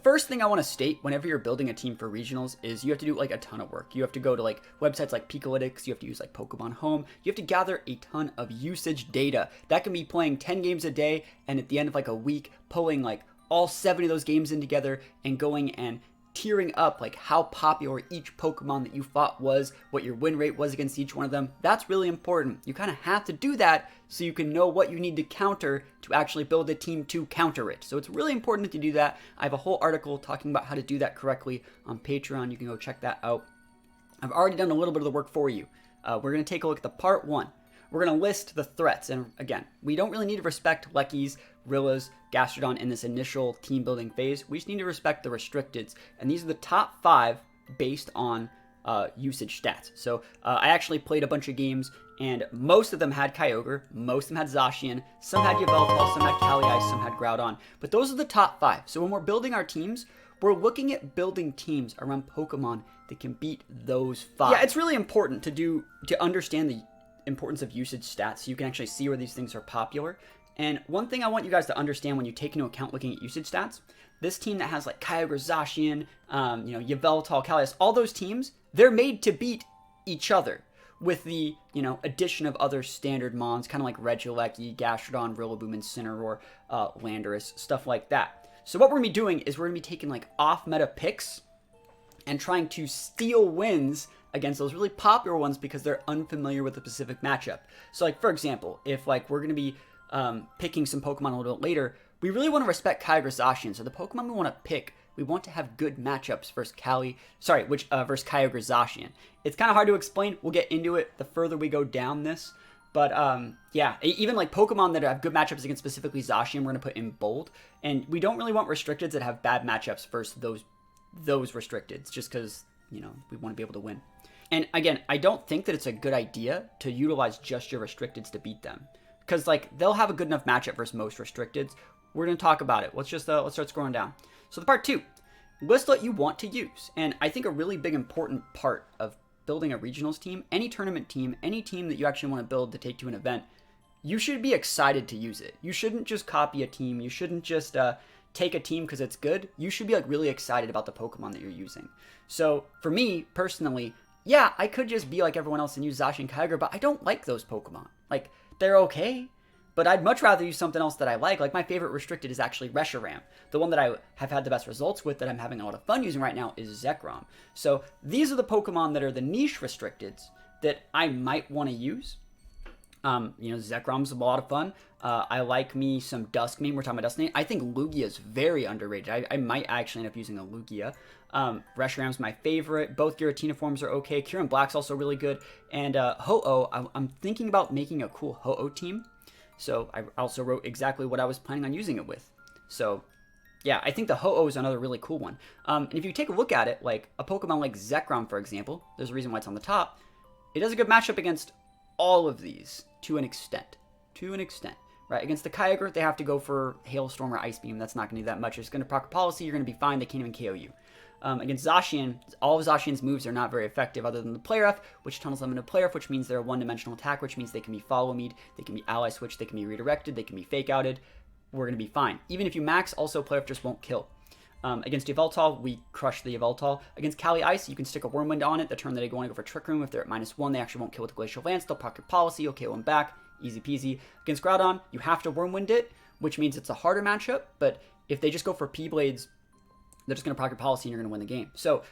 First thing I want to state whenever you're building a team for regionals is you have to do like a ton of work. You have to go to like websites like Picolytics, you have to use like Pokemon Home, you have to gather a ton of usage data. That can be playing 10 games a day and at the end of like a week pulling like all 70 of those games in together and going and tiering up like how popular each Pokemon that you fought was, what your win rate was against each one of them. That's really important. You kind of have to do that so you can know what you need to counter to actually build a team to counter it. So it's really important to do that. I have a whole article talking about how to do that correctly on Patreon. You can go check that out. I've already done a little bit of the work for you. We're going to take a look at the part 1. We're going to list the threats. And again, we don't really need to respect Leckies, Rillas, Gastrodon in this initial team building phase. We just need to respect the restricteds. And these are the top 5 based on usage stats. So I actually played a bunch of games and most of them had Kyogre, most of them had Zacian, some had Yveltal, some had Cali-Ice, some had Groudon. But those are the top 5. So when we're building our teams, we're looking at building teams around Pokemon that can beat those 5. Yeah, it's really important to understand the importance of usage stats so you can actually see where these things are popular. And one thing I want you guys to understand when you take into account looking at usage stats, this team that has like Kyogre, Zacian, Yveltal, Cali-Ice, all those teams, they're made to beat each other with the, addition of other standard mons, kind of like Regieleki, Gastrodon, Rillaboom, Incineroar, Landorus, stuff like that. So what we're going to be doing is we're going to be taking like off-meta picks and trying to steal wins against those really popular ones because they're unfamiliar with a specific matchup. So like, for example, if like we're going to be picking some Pokemon a little bit later, we really want to respect Kyogre, Zacian. So the Pokemon we want to pick, we want to have good matchups versus Kyogre, Zacian. It's kind of hard to explain. We'll get into it the further we go down this. But yeah, even like Pokemon that have good matchups against specifically Zacian, we're going to put in bold. And we don't really want restricteds that have bad matchups versus those restricteds, just because, we want to be able to win. And again, I don't think that it's a good idea to utilize just your restricteds to beat them. Because like they'll have a good enough matchup versus most restricteds. We're going to talk about it. Let's start scrolling down. So the part 2, list what you want to use. And I think a really big important part of building a regionals team, any tournament team, any team that you actually want to build to take to an event, you should be excited to use it. You shouldn't just copy a team. You shouldn't just take a team because it's good. You should be like really excited about the Pokemon that you're using. So for me personally, yeah, I could just be like everyone else and use Zacian and Kyogre, but I don't like those Pokemon. Like, they're okay, but I'd much rather use something else that I like. Like, my favorite restricted is actually Reshiram. The one that I have had the best results with that I'm having a lot of fun using right now is Zekrom. So these are the Pokemon that are the niche restricteds that I might want to use. Zekrom's a lot of fun. I like me some Duskmane. We're talking about Duskmane. I think Lugia is very underrated. I might actually end up using a Lugia. Reshiram's my favorite. Both Giratina forms are okay. Kyurem Black's also really good. And Ho-Oh, I'm thinking about making a cool Ho-Oh team. So I also wrote exactly what I was planning on using it with. So yeah, I think the Ho-Oh is another really cool one. And if you take a look at it, like a Pokemon like Zekrom, for example, there's a reason why it's on the top. It does a good matchup against all of these to an extent. Right? Against the Kyogre, they have to go for Hailstorm or Ice Beam. That's not going to do that much. It's going to proc Policy. You're going to be fine. They can't even KO you. Against Zacian, all of Zacian's moves are not very effective other than the Play Rough, which tunnels them into Play Rough, which means they're a one-dimensional attack, which means they can be Follow Me'd, they can be Ally Switch, they can be redirected, they can be Fake Outed. We're going to be fine. Even if you max, also Play Rough just won't kill. Against Yveltal, we crush the Yveltal. Against Cali-Ice, you can stick a Wormwind on it. The turn that they go on to go for Trick Room, if they're at -1, they actually won't kill with the Glacial Lance. They'll pocket Policy, you'll KO them back. Easy peasy. Against Groudon, you have to Wormwind it, which means it's a harder matchup, but if they just go for P-Blades, they're just going to pocket Policy and you're going to win the game. So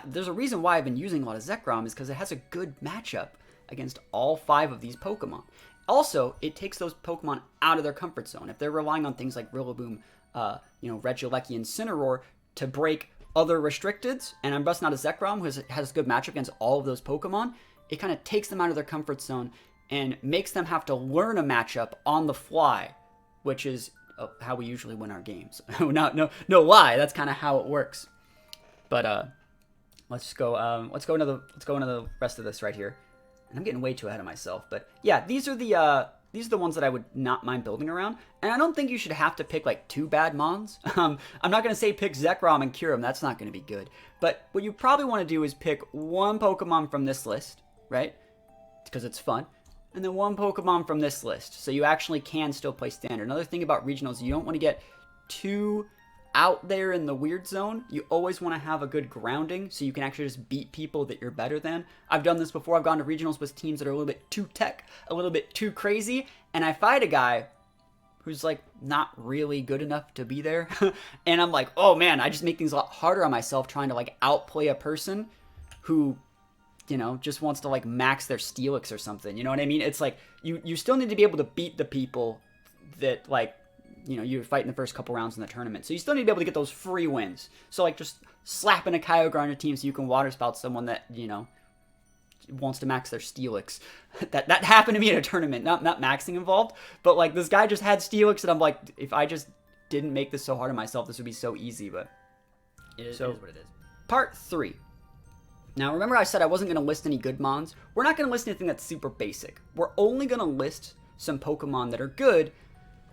there's a reason why I've been using a lot of Zekrom is because it has a good matchup against all 5 of these Pokemon. Also, it takes those Pokemon out of their comfort zone. If they're relying on things like Rillaboom, Regieleki, and Incineroar to break other restricteds, and I'm busting out a Zekrom who has a good matchup against all of those Pokemon, it kind of takes them out of their comfort zone and makes them have to learn a matchup on the fly, which is how we usually win our games. No lie, that's kind of how it works. But let's go into the rest of this right here. And I'm getting way too ahead of myself, but yeah, these are the ones that I would not mind building around. And I don't think you should have to pick like 2 bad mons. I'm not going to say pick Zekrom and Kyurem. That's not going to be good. But what you probably want to do is pick 1 Pokemon from this list, right? Because it's fun. And then 1 Pokemon from this list. So you actually can still play standard. Another thing about regionals, you don't want to get too out there in the weird zone, you always want to have a good grounding so you can actually just beat people that you're better than. I've done this before. I've gone to regionals with teams that are a little bit too tech, a little bit too crazy, and I fight a guy who's like not really good enough to be there. And I'm like, oh man, I just make things a lot harder on myself trying to like outplay a person who, you know, just wants to like max their Steelix or something. You know what I mean? It's like you still need to be able to beat the people that like, you know, you fight in the first couple rounds in the tournament. So you still need to be able to get those free wins. So like just slapping a Kyogre on your team so you can water spout someone that, you know, wants to max their Steelix. That happened to me in a tournament. Not maxing involved, but like this guy just had Steelix and I'm like, if I just didn't make this so hard on myself, this would be so easy, but it is what it is. Part 3. Now remember I said I wasn't going to list any good mons. We're not going to list anything that's super basic. We're only going to list some Pokemon that are good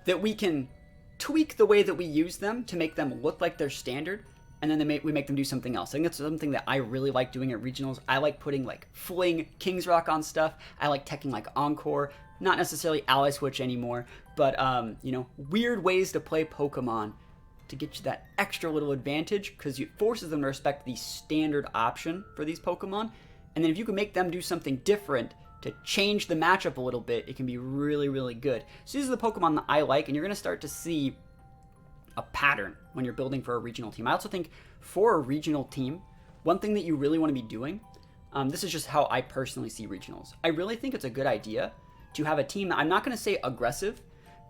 that we can tweak the way that we use them to make them look like they're standard, and then we make them do something else. I think that's something that I really like doing at regionals. I like putting like Fling, King's Rock on stuff. I like teching like Encore, not necessarily Ally Switch anymore, but you know, weird ways to play Pokemon to get you that extra little advantage because it forces them to respect the standard option for these Pokemon. And then if you can make them do something different to change the matchup a little bit, it can be really, really good. So these are the Pokemon that I like, and you're going to start to see a pattern when you're building for a regional team. I also think for a regional team, one thing that you really want to be doing, this is just how I personally see regionals. I really think it's a good idea to have a team that, I'm not going to say aggressive,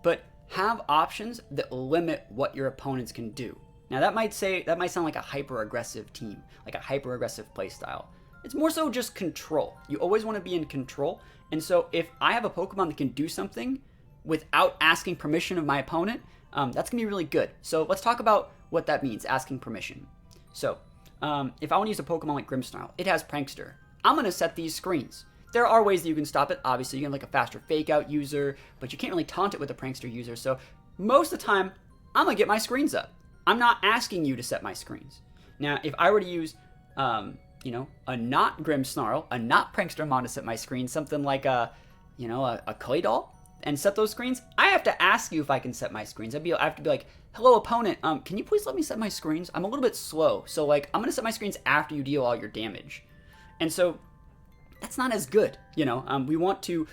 but have options that limit what your opponents can do. Now that might sound like a hyper-aggressive team, like a hyper-aggressive playstyle. It's more so just control. You always want to be in control. And so if I have a Pokemon that can do something without asking permission of my opponent, that's going to be really good. So let's talk about what that means, asking permission. So if I want to use a Pokemon like Grimmsnarl, it has Prankster. I'm going to set these screens. There are ways that you can stop it. Obviously, you can like a faster fake out user, but you can't really taunt it with a Prankster user. So most of the time, I'm going to get my screens up. I'm not asking you to set my screens. Now, if I were to use you know, a not Grimmsnarl, a not Prankster mon to set my screen, something like a Claydol, and set those screens, I have to ask you if I can set my screens. I have to be like, hello opponent, can you please let me set my screens? I'm a little bit slow, so like, I'm gonna set my screens after you deal all your damage. And so, that's not as good, you know? We want to,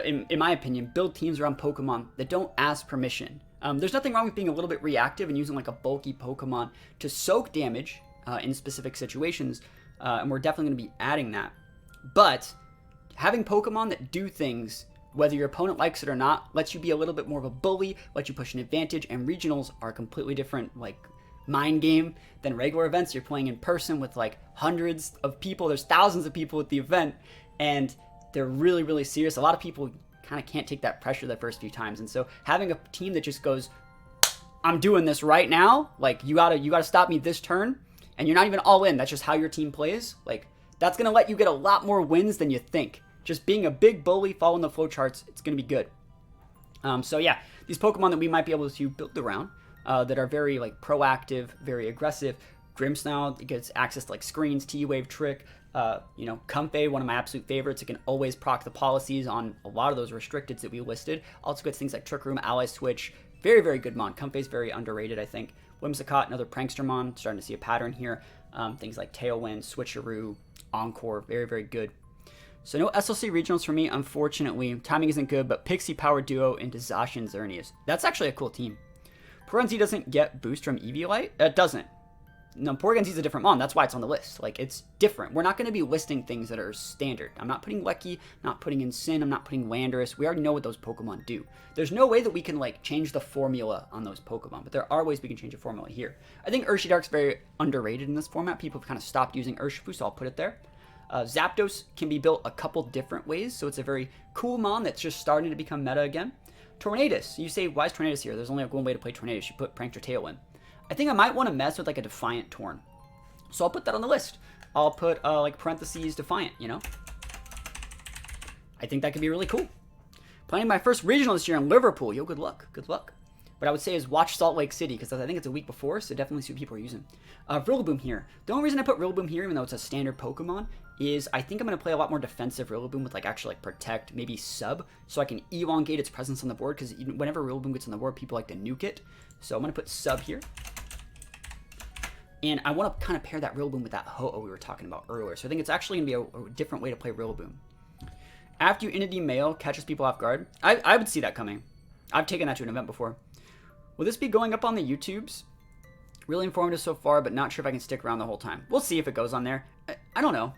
in my opinion, build teams around Pokemon that don't ask permission. There's nothing wrong with being a little bit reactive and using like a bulky Pokemon to soak damage in specific situations, and we're definitely going to be adding that. But having Pokemon that do things, whether your opponent likes it or not, lets you be a little bit more of a bully, lets you push an advantage, and regionals are a completely different like mind game than regular events. You're playing in person with like hundreds of people. There's thousands of people at the event, and they're really, really serious. A lot of people kind of can't take that pressure the first few times, and so having a team that just goes, I'm doing this right now, like you gotta stop me this turn, and you're not even all in, that's just how your team plays, like that's gonna let you get a lot more wins than you think. Just being a big bully, following the flowcharts, it's gonna be good. So yeah, these Pokemon that we might be able to build around that are very like proactive, very aggressive. Grimmsnarl, it gets access to like screens, T-Wave, Trick. You know, Comfey, one of my absolute favorites. It can always proc the policies on a lot of those restricteds that we listed. Also gets things like Trick Room, Ally Switch. Very, very good mon. Comfey's very underrated, I think. Whimsicott, another Prankster mon. Starting to see a pattern here. Things like Tailwind, Switcheroo, Encore. Very, very good. So no SLC regionals for me, unfortunately. Timing isn't good, but Pixie Power Duo into Zacian and Xerneas. That's actually a cool team. Porygon-Z doesn't get boost from Eviolite? It doesn't. No, Porygon-Z is a different mon. That's why it's on the list. Like, it's different. We're not going to be listing things that are standard. I'm not putting Lecky, not putting in Sin, I'm not putting Landorus. We already know what those Pokemon do. There's no way that we can, like, change the formula on those Pokemon, but there are ways we can change the formula here. I think Urshidark's very underrated in this format. People have kind of stopped using Urshifu, so I'll put it there. Zapdos can be built a couple different ways, so it's a very cool mon that's just starting to become meta again. Tornadus. You say, why is Tornadus here? There's only like one way to play Tornadus. You put Prankster Tailwind. I think I might want to mess with like a Defiant Torn. So I'll put that on the list. I'll put like parentheses Defiant, you know? I think that could be really cool. Playing my first regional this year in Liverpool. Yo, good luck. Good luck. What I would say is watch Salt Lake City, because I think it's a week before, so definitely see what people are using. Rillaboom here. The only reason I put Rillaboom here, even though it's a standard Pokemon, is I think I'm going to play a lot more defensive Rillaboom with like actually like Protect, maybe Sub, so I can elongate its presence on the board, because whenever Rillaboom gets on the board, people like to nuke it. So I'm going to put Sub here. And I want to kind of pair that Rillaboom with that Ho-Oh we were talking about earlier. So I think it's actually going to be a different way to play Rillaboom. After you Entity Mail catches people off guard. I would see that coming. I've taken that to an event before. Will this be going up on the YouTubes? Really informative so far, but not sure if I can stick around the whole time. We'll see if it goes on there. I don't know.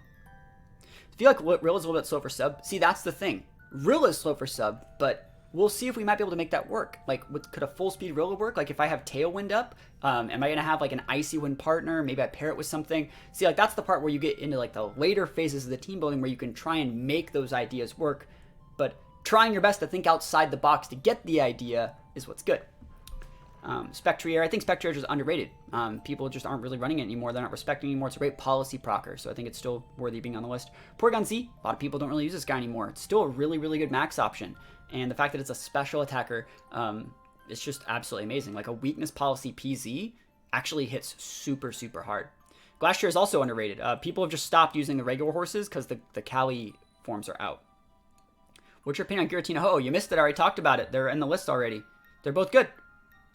I feel like Rilla's a little bit slow for sub. See, that's the thing. Rilla's slow for sub, but we'll see if we might be able to make that work. Like, could a full speed Rilla work? Like, if I have Tailwind up, am I going to have like an Icy Wind partner? Maybe I pair it with something. See, like, that's the part where you get into like the later phases of the team building where you can try and make those ideas work. But trying your best to think outside the box to get the idea is what's good. Spectrier, I think Spectrier is just underrated. People just aren't really running it anymore. They're not respecting it anymore. It's a great policy procer, so I think it's still worthy of being on the list. Porygon Z, a lot of people don't really use this guy anymore. It's still a really, really good max option. And the fact that it's a special attacker, it's just absolutely amazing. Like a weakness policy PZ actually hits super, super hard. Glastrier is also underrated. People have just stopped using the regular horses because the Cali forms are out. What's your opinion on Giratina Ho? You missed it. I already talked about it. They're in the list already. They're both good.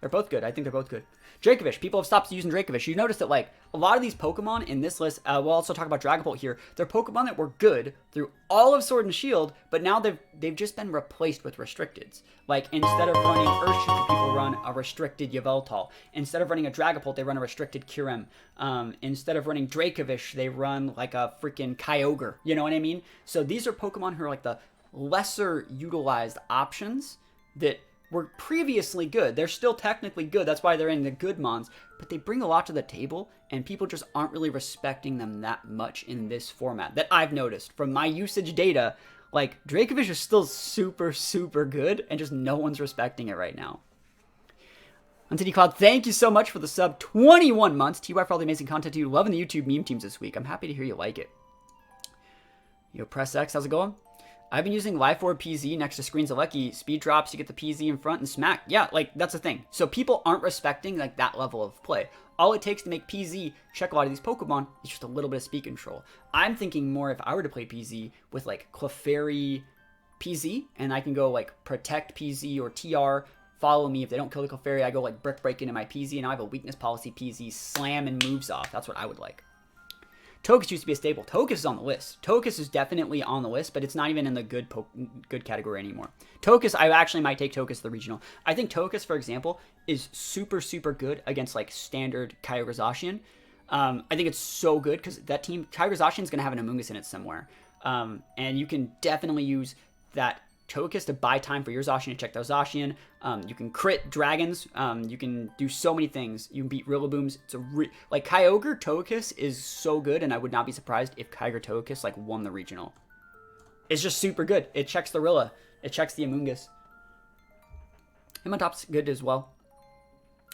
They're both good. I think they're both good. Dracovish. People have stopped using Dracovish. You notice that, like, a lot of these Pokemon in this list, we'll also talk about Dragapult here, they're Pokemon that were good through all of Sword and Shield, but now they've just been replaced with Restricteds. Like, instead of running Earthshoot, people run a restricted Yveltal. Instead of running a Dragapult, they run a restricted Kyurem. Instead of running Dracovish, they run, like, a freaking Kyogre. You know what I mean? So these are Pokemon who are, like, the lesser utilized options that were previously good. They're still technically good. That's why they're in the good mons. But they bring a lot to the table, and people just aren't really respecting them that much in this format. That I've noticed from my usage data. Like, Dracovish is still super, super good, and just no one's respecting it right now. Entity Cloud, thank you so much for the sub. 21 months. TY for all the amazing content you. Loving the YouTube meme teams this week. I'm happy to hear you like it. Yo, Press X, how's it going? I've been using Life Orb PZ next to Screens of Lucky. Speed drops, you get the PZ in front and smack. Yeah, like, that's the thing. So people aren't respecting, like, that level of play. All it takes to make PZ check a lot of these Pokemon is just a little bit of speed control. I'm thinking more if I were to play PZ with, like, Clefairy PZ, and I can go, like, Protect PZ or TR, follow me. If they don't kill the Clefairy, I go, like, Brick Break into my PZ, and now I have a Weakness Policy PZ, slam and moves off. That's what I would like. Tokus used to be a staple. Tokus is on the list. Tokus is definitely on the list, but it's not even in the good category anymore. Tokus, I actually might take Tokus the regional. I think Tokus, for example, is super, super good against, like, standard Kyogre Zacian. I think it's so good because that team, Kyogre Zacian is going to have an Amoonguss in it somewhere. And you can definitely use that Tokus to buy time for your Zacian to check those Zacian. You can crit dragons. You can do so many things. You can beat Rillabooms. It's like Kyogre Tokus is so good, and I would not be surprised if Kyogre Tokus like won the regional. It's just super good. It checks the Rilla. It checks the Amoonguss. Himotop's good as well.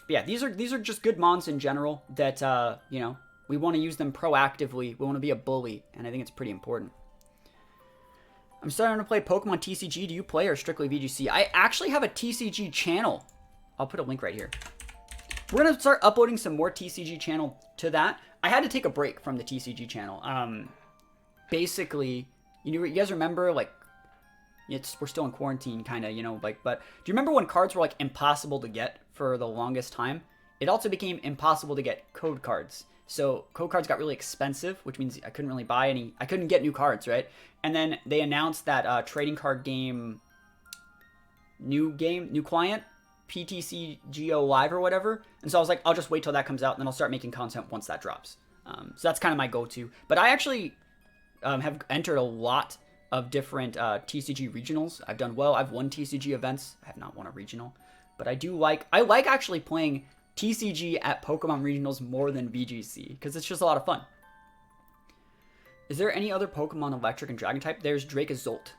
But yeah, these are just good mons in general that you know, we want to use them proactively. We want to be a bully, and I think it's pretty important. I'm starting to play Pokemon TCG. Do you play or strictly VGC? I actually have a TCG channel. I'll put a link right here. We're going to start uploading some more TCG channel to that. I had to take a break from the TCG channel. Basically, you guys remember, like, we're still in quarantine, kind of, you know, like, but do you remember when cards were, like, impossible to get for the longest time? It also became impossible to get code cards. So code cards got really expensive, which means I couldn't really buy any. I couldn't get new cards, right? And then they announced that trading card game, new client, PTCGO Live or whatever. And so I was like, I'll just wait till that comes out, and then I'll start making content once that drops. So that's kind of my go-to. But I actually have entered a lot of different TCG regionals. I've done well. I've won TCG events. I have not won a regional. But I like actually playing TCG at Pokemon Regionals more than VGC, because it's just a lot of fun. Is there any other Pokemon Electric and Dragon type? There's Dracozolt.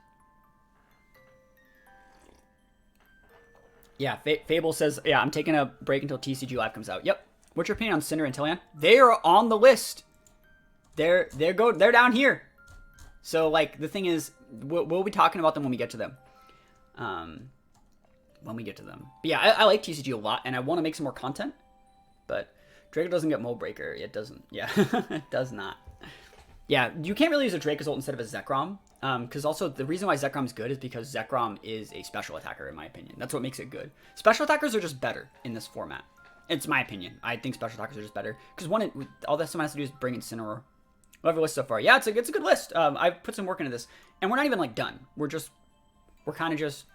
Yeah, Fable says, yeah, I'm taking a break until TCG Live comes out. Yep. What's your opinion on Cinder and Tillian? They are on the list. They're down here. So, like, the thing is, we'll be talking about them when we get to them. But yeah, I like TCG a lot, and I want to make some more content. But Draco doesn't get Mold Breaker. It doesn't. Yeah, it does not. Yeah, you can't really use a Dracozolt instead of a Zekrom. Because also, the reason why Zekrom is good is because Zekrom is a special attacker, in my opinion. That's what makes it good. Special attackers are just better in this format. It's my opinion. I think special attackers are just better. Because all that someone has to do is bring in Cineroar. Whatever list so far. Yeah, it's a good list. I've put some work into this. And we're not even, like, done. We're kind of just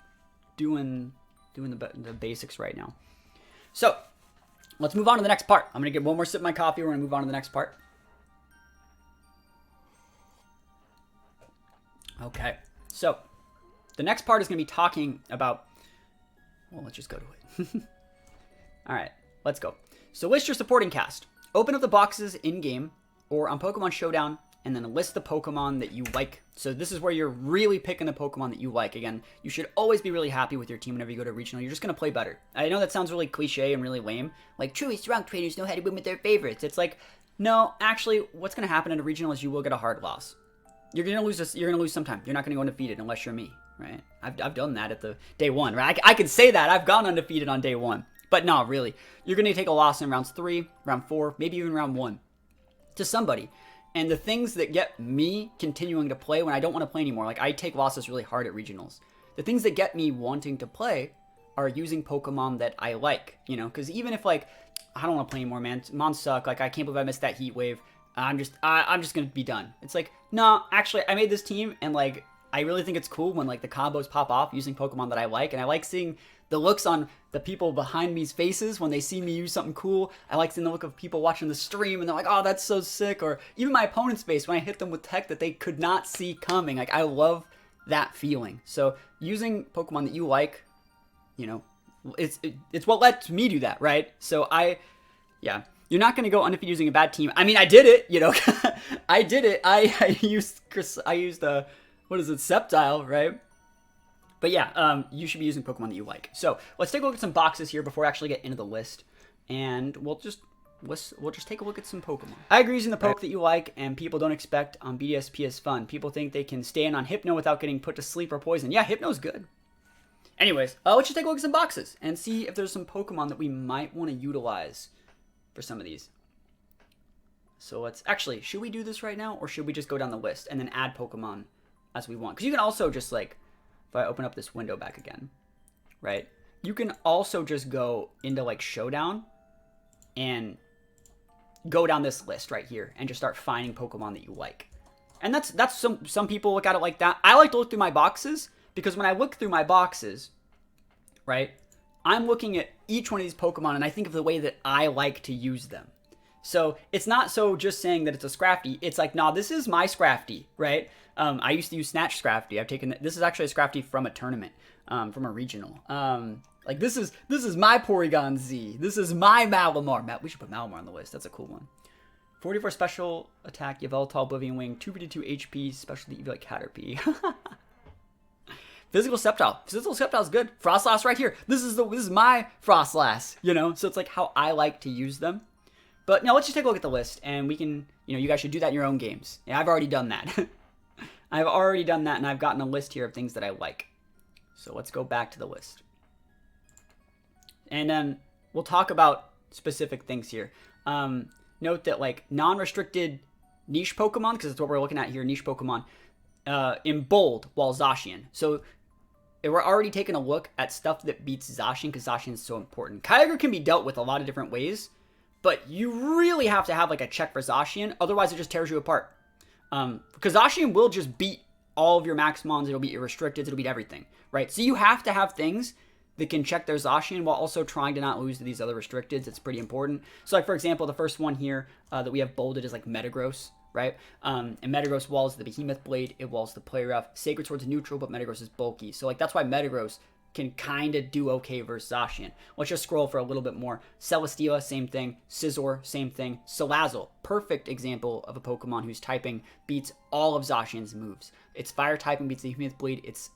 doing the basics right now. So, let's move on to the next part. I'm going to get one more sip of my coffee. We're going to move on to the next part. Okay. So, the next part is going to be talking about... Well, let's just go to it. All right. Let's go. So, list your supporting cast. Open up the boxes in-game or on Pokemon Showdown, and then list the Pokemon that you like. So this is where you're really picking the Pokemon that you like. Again, you should always be really happy with your team whenever you go to regional. You're just going to play better. I know that sounds really cliche and really lame. Like, truly strong trainers know how to win with their favorites. It's like, no, actually, what's going to happen in a regional is you will get a hard loss. You're going to lose this. You're going to lose sometime. You're not going to go undefeated unless you're me, right? I've done that at the day one, right? I can say that. I've gone undefeated on day one. But no, really. You're going to take a loss in rounds 3, round 4, maybe even round 1 to somebody. And the things that get me continuing to play when I don't want to play anymore, like I take losses really hard at regionals. The things that get me wanting to play are using Pokemon that I like, you know, because even if like, I don't want to play anymore, man. Mons suck. Like, I can't believe I missed that Heat Wave. I'm just going to be done. It's like, no, actually, I made this team and like, I really think it's cool when like the combos pop off using Pokemon that I like. And I like seeing the looks on the people behind me's faces when they see me use something cool. I like seeing the look of people watching the stream and they're like, oh, that's so sick. Or even my opponent's face when I hit them with tech that they could not see coming. Like, I love that feeling. So using Pokemon that you like, you know, it's what lets me do that, right? So yeah. You're not going to go undefeated using a bad team. I mean, I did it, you know. I did it. I used what is it, Sceptile, right? But yeah, you should be using Pokemon that you like. So let's take a look at some boxes here before we actually get into the list, and we'll just take a look at some Pokemon. I agree using the poke that you like, and people don't expect on BDSP is fun. People think they can stay in on Hypno without getting put to sleep or poison. Yeah, Hypno's good. Anyways, let's just take a look at some boxes and see if there's some Pokemon that we might want to utilize for some of these. So let's actually, should we do this right now, or should we just go down the list and then add Pokemon as we want? Because you can also just like, if I open up this window back again, right? You can also just go into like Showdown and go down this list right here and just start finding Pokemon that you like. And that's some people look at it like that. I like to look through my boxes because when I look through my boxes, right, I'm looking at each one of these Pokemon and I think of the way that I like to use them. So it's not so just saying that it's a Scrafty. It's like, nah, this is my Scrafty, right? I used to use Snatch Scrafty. I've taken this is actually a Scrafty from a tournament, from a regional. Like this is my Porygon Z. This is my Malamar. We should put Malamar on the list. That's a cool one. 44 special attack, Yveltal, Oblivion Wing, 252 HP, special EV like Caterpie. Physical Sceptile. Physical Sceptile is good. Frostlass right here. This is my Frostlass, you know? So it's like how I like to use them. But now let's just take a look at the list, and we can, you know, you guys should do that in your own games. Yeah, I've already done that. I've already done that, and I've gotten a list here of things that I like. So let's go back to the list. And then we'll talk about specific things here. Note that, like, non-restricted niche Pokemon, because that's what we're looking at here, niche Pokemon, in bold, while Zacian. So we're already taking a look at stuff that beats Zacian, because Zacian is so important. Kyogre can be dealt with a lot of different ways, but you really have to have like a check for Zacian, otherwise it just tears you apart. Because Zacian will just beat all of your Maximons, it'll beat your Restricteds, it'll beat everything, right? So you have to have things that can check their Zacian while also trying to not lose to these other Restricteds. It's pretty important. So like, for example, the first one here that we have bolded is like Metagross, right? And Metagross walls the Behemoth Blade, it walls the Play Rough. Sacred Sword's neutral, but Metagross is bulky. So like, that's why Metagross can kind of do okay versus Zacian. Let's just scroll for a little bit more. Celesteela, same thing. Scizor, same thing. Salazzle, perfect example of a Pokemon whose typing beats all of Zacian's moves. Its fire typing beats the Behemoth Blade. Its,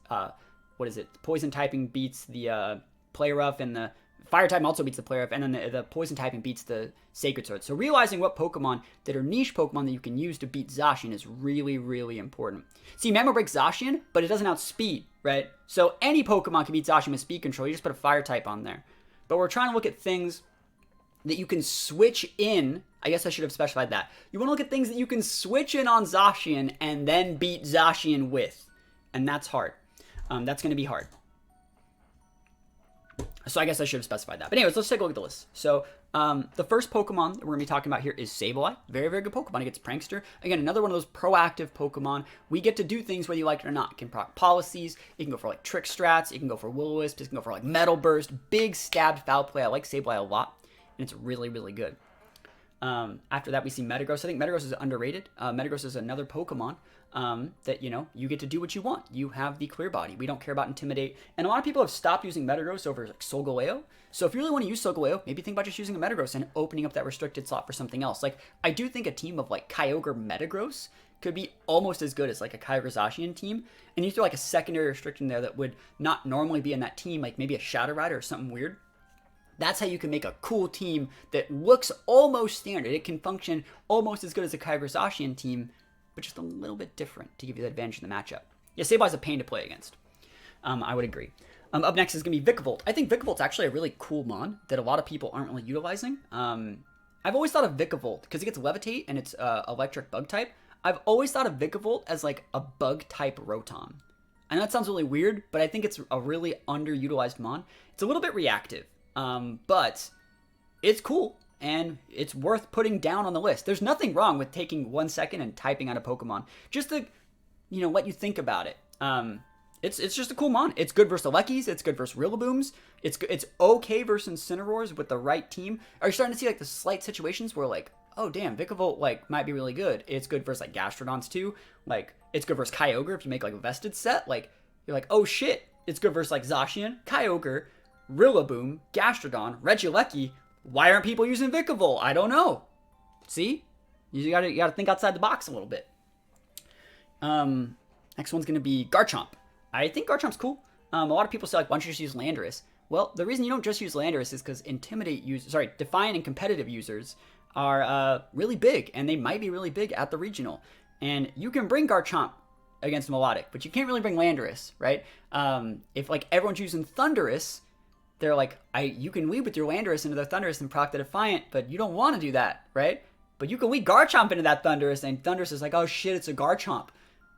poison typing beats the Play Rough, and the fire typing also beats the Play Rough, and then the poison typing beats the Sacred Sword. So realizing what Pokemon that are niche Pokemon that you can use to beat Zacian is really, really important. See, Mamo breaks Zacian, but it doesn't outspeed, right? So any Pokemon can beat Zacian with speed control. You just put a fire type on there. But we're trying to look at things that you can switch in. I guess I should have specified that. You want to look at things that you can switch in on Zacian and then beat Zacian with. And that's hard. That's going to be hard. So I guess I should have specified that. But anyways, let's take a look at the list. So The first Pokemon that we're going to be talking about here is Sableye. Very, very good Pokemon. It gets Prankster. Again, another one of those proactive Pokemon. We get to do things whether you like it or not. It can proc policies. It can go for like Trick Strats. It can go for Will-O-Wisp. It can go for like Metal Burst. Big stabbed foul play. I like Sableye a lot, and it's really, really good. After that, we see Metagross. I think Metagross is underrated. Metagross is another Pokemon that, you know, you get to do what you want. You have the Clear Body. We don't care about Intimidate. And a lot of people have stopped using Metagross over like Solgaleo. So if you really want to use Solgaleo, maybe think about just using a Metagross and opening up that restricted slot for something else. Like, I do think a team of like Kyogre Metagross could be almost as good as like a Kyogre Zacian team. And you throw like a secondary restriction there that would not normally be in that team, like maybe a Shadow Rider or something weird. That's how you can make a cool team that looks almost standard. It can function almost as good as a Kyogre Zacian team, but just a little bit different to give you the advantage in the matchup. Yeah, Sableye's a pain to play against. I would agree. Up next is going to be Vikavolt. I think Vikavolt's actually a really cool mon that a lot of people aren't really utilizing. I've always thought of Vikavolt, because it gets Levitate and it's electric bug type. I've always thought of Vikavolt as like a bug type Rotom. I know that sounds really weird, but I think it's a really underutilized mon. It's a little bit reactive. But it's cool and it's worth putting down on the list. There's nothing wrong with taking 1 second and typing out a Pokemon just to, you know, let you think about it. It's just a cool mon. It's good versus Lekis. It's good versus Rillabooms. It's okay versus Incineroars with the right team. Are you starting to see like the slight situations where like, oh damn, Vikavolt like might be really good. It's good versus like Gastrodons too. Like it's good versus Kyogre if you make like a vested set. Like you're like, oh shit, it's good versus like Zacian, Kyogre, Rillaboom, Gastrodon, Regieleki. Why aren't people using Vikavolt? I don't know. See? You gotta think outside the box a little bit. Next one's gonna be Garchomp. I think Garchomp's cool. A lot of people say like, why don't you just use Landorus? Well, the reason you don't just use Landorus is because Defiant and competitive users are really big, and they might be really big at the regional. And you can bring Garchomp against Melodic, but you can't really bring Landorus, right? If like everyone's using Thundurus, they're like, you can lead with your Landorus into their Thundurus and proc the Defiant, but you don't want to do that, right? But you can lead Garchomp into that Thundurus, and Thundurus is like, oh shit, it's a Garchomp.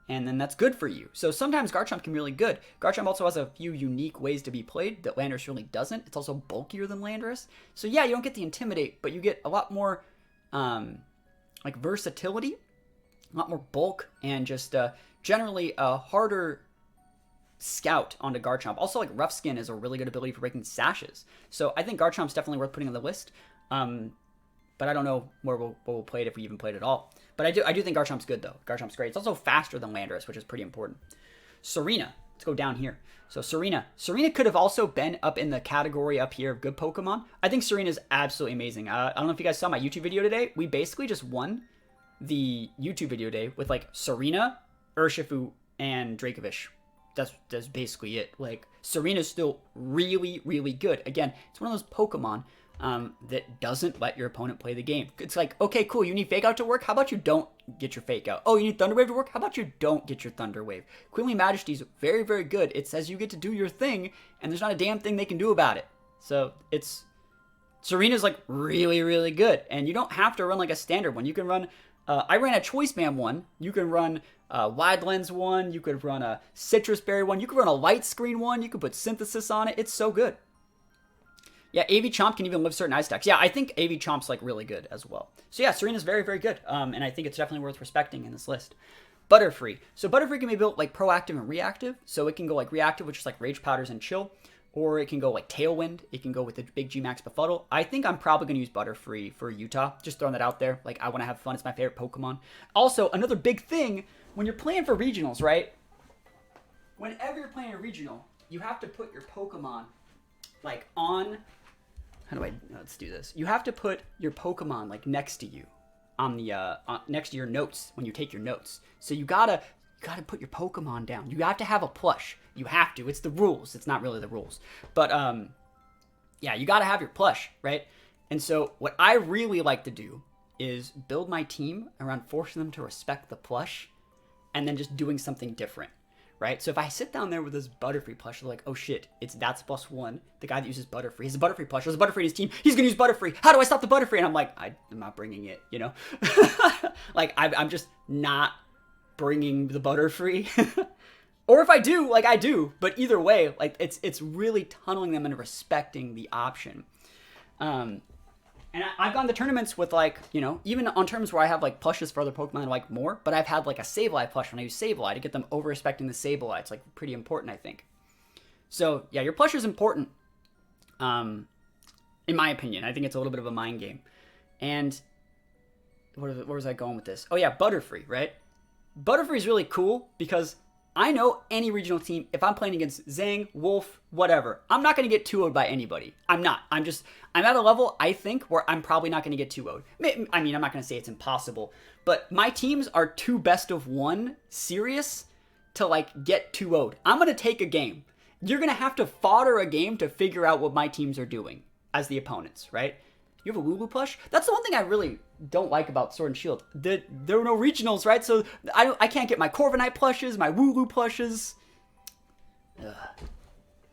And then that's good for you. So sometimes Garchomp can be really good. Garchomp also has a few unique ways to be played that Landorus really doesn't. It's also bulkier than Landorus. So yeah, you don't get the Intimidate, but you get a lot more like versatility, a lot more bulk, and just generally a harder scout onto Garchomp. Also, like Rough Skin is a really good ability for breaking sashes. So I think Garchomp's definitely worth putting on the list. But I don't know where we'll play it if we even play it at all. But I do think Garchomp's good though. Garchomp's great. It's also faster than Landorus, which is pretty important. Serena. Let's go down here. So Serena could have also been up in the category up here of good Pokemon. I think Serena's absolutely amazing. I don't know if you guys saw my YouTube video today. We basically just won the YouTube video today with like Serena, Urshifu, and Dracovish. That's basically it. Like, Serena's still really, really good. Again, it's one of those Pokemon that doesn't let your opponent play the game. It's like, okay, cool, you need Fake Out to work? How about you don't get your Fake Out? Oh, you need Thunder Wave to work? How about you don't get your Thunder Wave? Queenly Majesty's very, very good. It says you get to do your thing, and there's not a damn thing they can do about it. So, Serena's like really, really good. And you don't have to run like a standard one. You can run, I ran a Choice Band one. You can run Wide Lens one. You could run a Citrus Berry one. You could run a Light Screen one. You could put Synthesis on it. It's so good. Yeah, AV Chomp can even live certain ice decks. Yeah, I think AV Chomp's like really good as well. So yeah, Serena's very, very good. And I think it's definitely worth respecting in this list. Butterfree. So Butterfree can be built like proactive and reactive. So it can go like reactive, which is like Rage Powders and Chill. Or it can go like Tailwind. It can go with the big G-Max Befuddle. I think I'm probably going to use Butterfree for Utah. Just throwing that out there. Like, I want to have fun. It's my favorite Pokemon. Also, another big thing, when you're playing for regionals, right? Whenever you're playing a regional, you have to put your Pokemon like on... let's do this. You have to put your Pokemon like next to you on the next to your notes when you take your notes. So you gotta put your Pokemon down. You have to have a plush. You have to. It's the rules. It's not really the rules. But yeah, you gotta have your plush, right? And so what I really like to do is build my team around forcing them to respect the plush and then just doing something different. Right? So if I sit down there with this Butterfree plush, they're like, oh shit, it's THATSaplusONE, the guy that uses Butterfree. He's a Butterfree plush. There's a Butterfree in his team. He's going to use Butterfree. How do I stop the Butterfree? And I'm like, I'm not bringing it, you know? Like, I'm just not bringing the Butterfree. Or if I do, like, I do. But either way, like, it's really tunneling them into respecting the option. And And I've gone to tournaments with, like, you know, even on terms where I have, like, plushes for other Pokemon I like more, but I've had, like, a Sableye plush when I use Sableye to get them over-respecting the Sableye. It's, like, pretty important, I think. So, yeah, your plush is important, in my opinion. I think it's a little bit of a mind game. And where was I going with this? Oh, yeah, Butterfree, right? Butterfree is really cool because I know any regional team, if I'm playing against Zang, Wolf, whatever, I'm not going to get 2-0'd by anybody. I'm not. I'm at a level, I think, where I'm probably not going to get 2-0'd. I mean, I'm not going to say it's impossible, but my teams are too best of one serious to, like, get 2-0'd. I'm going to take a game. You're going to have to fodder a game to figure out what my teams are doing as the opponents, right? You have a Wooloo plush? That's the one thing I really don't like about Sword and Shield. There were no regionals, right? So I can't get my Corviknight plushes, my Wooloo plushes.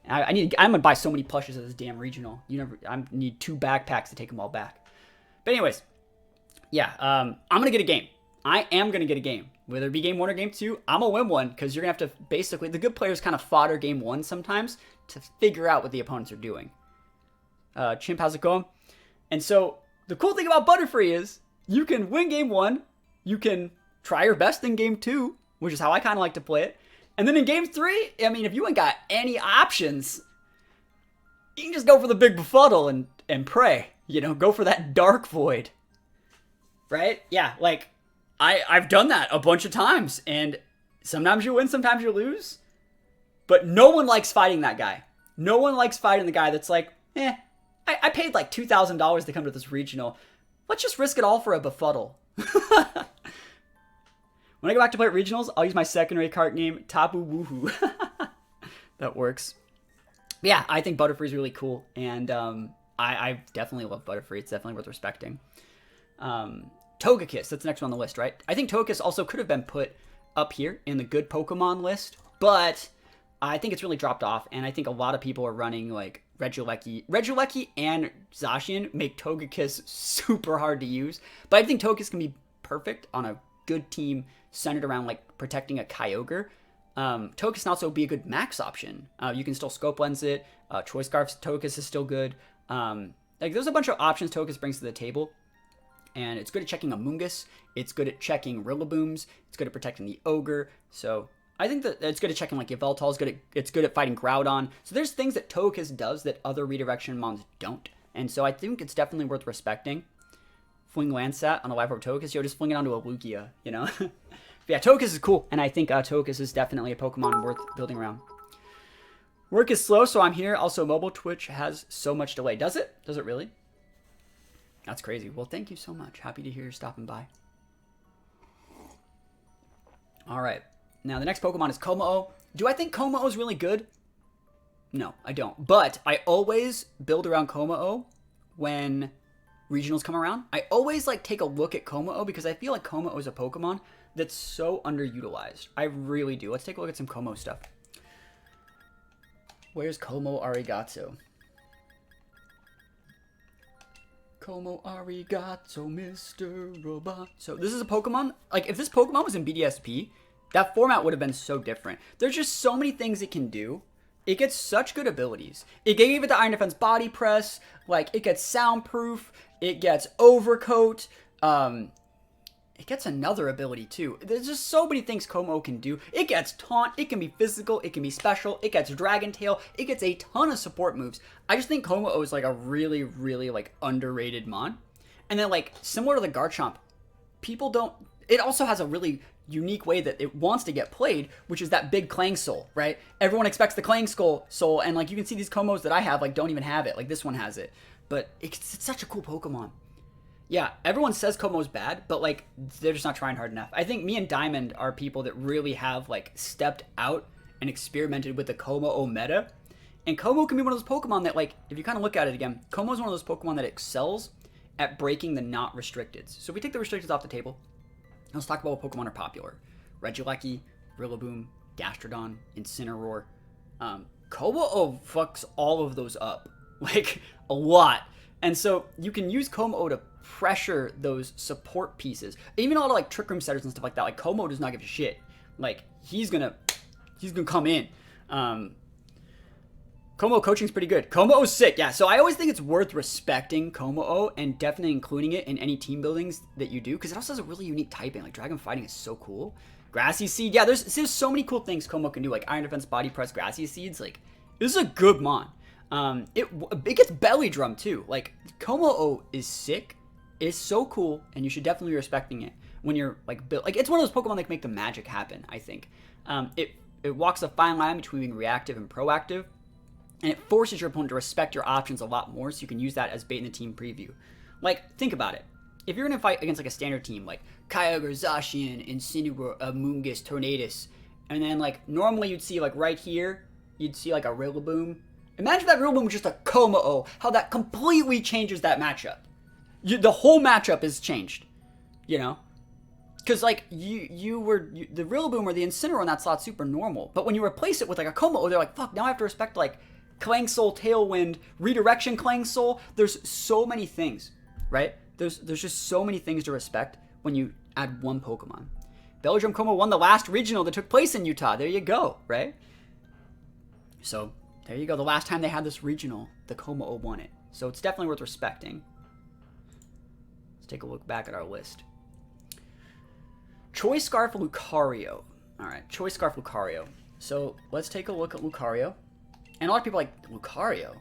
I'm gonna buy so many plushes of this damn regional. I need 2 backpacks to take them all back. But anyways, yeah, I'm gonna get a game. I am gonna get a game. Whether it be game 1 or game 2, I'm gonna win one because you're gonna have to basically, the good players kind of fodder game 1 sometimes to figure out what the opponents are doing. Chimp, how's it going? And so the cool thing about Butterfree is you can win game 1, you can try your best in game 2, which is how I kind of like to play it. And then in game 3, I mean, if you ain't got any options, you can just go for the big befuddle and pray. You know, go for that Dark Void. Right? Yeah, like, I've done that a bunch of times. And sometimes you win, sometimes you lose. But no one likes fighting that guy. No one likes fighting the guy that's like, I paid like $2,000 to come to this regional. Let's just risk it all for a befuddle. When I go back to play at regionals, I'll use my secondary card name, Tapu Woohoo. That works. Yeah, I think Butterfree is really cool. And I definitely love Butterfree. It's definitely worth respecting. Togekiss, that's the next one on the list, right? I think Togekiss also could have been put up here in the good Pokemon list. But I think it's really dropped off. And I think a lot of people are running like Regieleki and Zacian make Togekiss super hard to use. But I think Togekiss can be perfect on a good team centered around like protecting a Kyogre. Togekiss can also be a good max option. You can still scope lens it. Choice Scarf's Togekiss is still good. Like there's a bunch of options Togekiss brings to the table. And it's good at checking Amoonguss. It's good at checking Rillabooms. It's good at protecting the Ogre. So I think that it's good at checking like Yveltal. It's good at fighting Groudon. So there's things that Togekiss does that other redirection mons don't. And so I think it's definitely worth respecting. Fling Landsat on a live orb Togekiss. Just fling it onto a Lugia, you know? But yeah, Togekiss is cool. And I think Togekiss is definitely a Pokemon worth building around. Work is slow, so I'm here. Also, mobile Twitch has so much delay. Does it? Does it really? That's crazy. Well, thank you so much. Happy to hear you stopping by. All right. Now, the next Pokemon is Kommo-o. Do I think Kommo-o is really good? No, I don't. But I always build around Kommo-o when regionals come around. I always like take a look at Kommo-o because I feel like Kommo-o is a Pokemon that's so underutilized. I really do. Let's take a look at some Kommo stuff. Where's Kommo Arigato? Kommo Arigato, Mr. Robot. So this is a Pokemon. Like, if this Pokemon was in BDSP, that format would have been so different. There's just so many things it can do. It gets such good abilities. It gave it the Iron Defense Body Press. Like, it gets Soundproof. It gets Overcoat. It gets another ability, too. There's just so many things Kommo-o can do. It gets Taunt. It can be physical. It can be special. It gets Dragon Tail. It gets a ton of support moves. I just think Kommo-o is, like, a really, really, like, underrated mon. And then, like, similar to the Garchomp, people don't... It also has a really unique way that it wants to get played, which is that big Clang Soul, right? Everyone expects the Clang Soul, and, like, you can see these Kommo-os that I have, like, don't even have it. Like, this one has it. But it's such a cool Pokemon. Yeah, everyone says Kommo-o's bad, but, like, they're just not trying hard enough. I think me and Diamond are people that really have, like, stepped out and experimented with the Kommo-o meta. And Kommo-o can be one of those Pokemon that, like, if you kind of look at it again, Kommo-o is one of those Pokemon that excels at breaking the not restricteds. So if we take the restricteds off the table, let's talk about what Pokemon are popular. Regieleki, Rillaboom, Gastrodon, Incineroar. Kommo-o fucks all of those up. Like, a lot. And so you can use Kommo-o to pressure those support pieces. Even all the like Trick Room setters and stuff like that. Like Kommo-o does not give a shit. Like he's gonna come in. Como coaching's pretty good. Como-O's sick. Yeah, so I always think it's worth respecting Como-O and definitely including it in any team buildings that you do, because it also has a really unique typing. Like, Dragon Fighting is so cool. Grassy Seed. Yeah, there's so many cool things Como can do, like Iron Defense, Body Press, Grassy Seeds. Like, this is a good mon. It gets Belly Drum, too. Like, Como-O is sick. It's so cool, and you should definitely be respecting it when you're, like, built. Like, it's one of those Pokemon that can make the magic happen, I think. It walks a fine line between being reactive and proactive, and it forces your opponent to respect your options a lot more, so you can use that as bait in the team preview. Like, think about it. If you're going to fight against, like, a standard team, like Kyogre, Zacian, Incineroar, Amoonguss, Tornadus, and then, like, normally you'd see, like, right here, you'd see, like, a Rillaboom. Imagine if that Rillaboom was just a Como-O, how that completely changes that matchup. The whole matchup is changed, you know? Because, like, the Rillaboom or the Incineroar in that slot's super normal, but when you replace it with, like, a Como-O, they're like, fuck, now I have to respect, like, Clang Soul, Tailwind, Redirection Clang Soul. There's so many things, right? There's just so many things to respect when you add one Pokemon. Belly Drum Como won the last regional that took place in Utah. There you go, right? So, there you go. The last time they had this regional, the Como-O won it. So it's definitely worth respecting. Let's take a look back at our list. Choice Scarf Lucario. Alright, Choice Scarf Lucario. So, let's take a look at Lucario. And a lot of people are like, Lucario?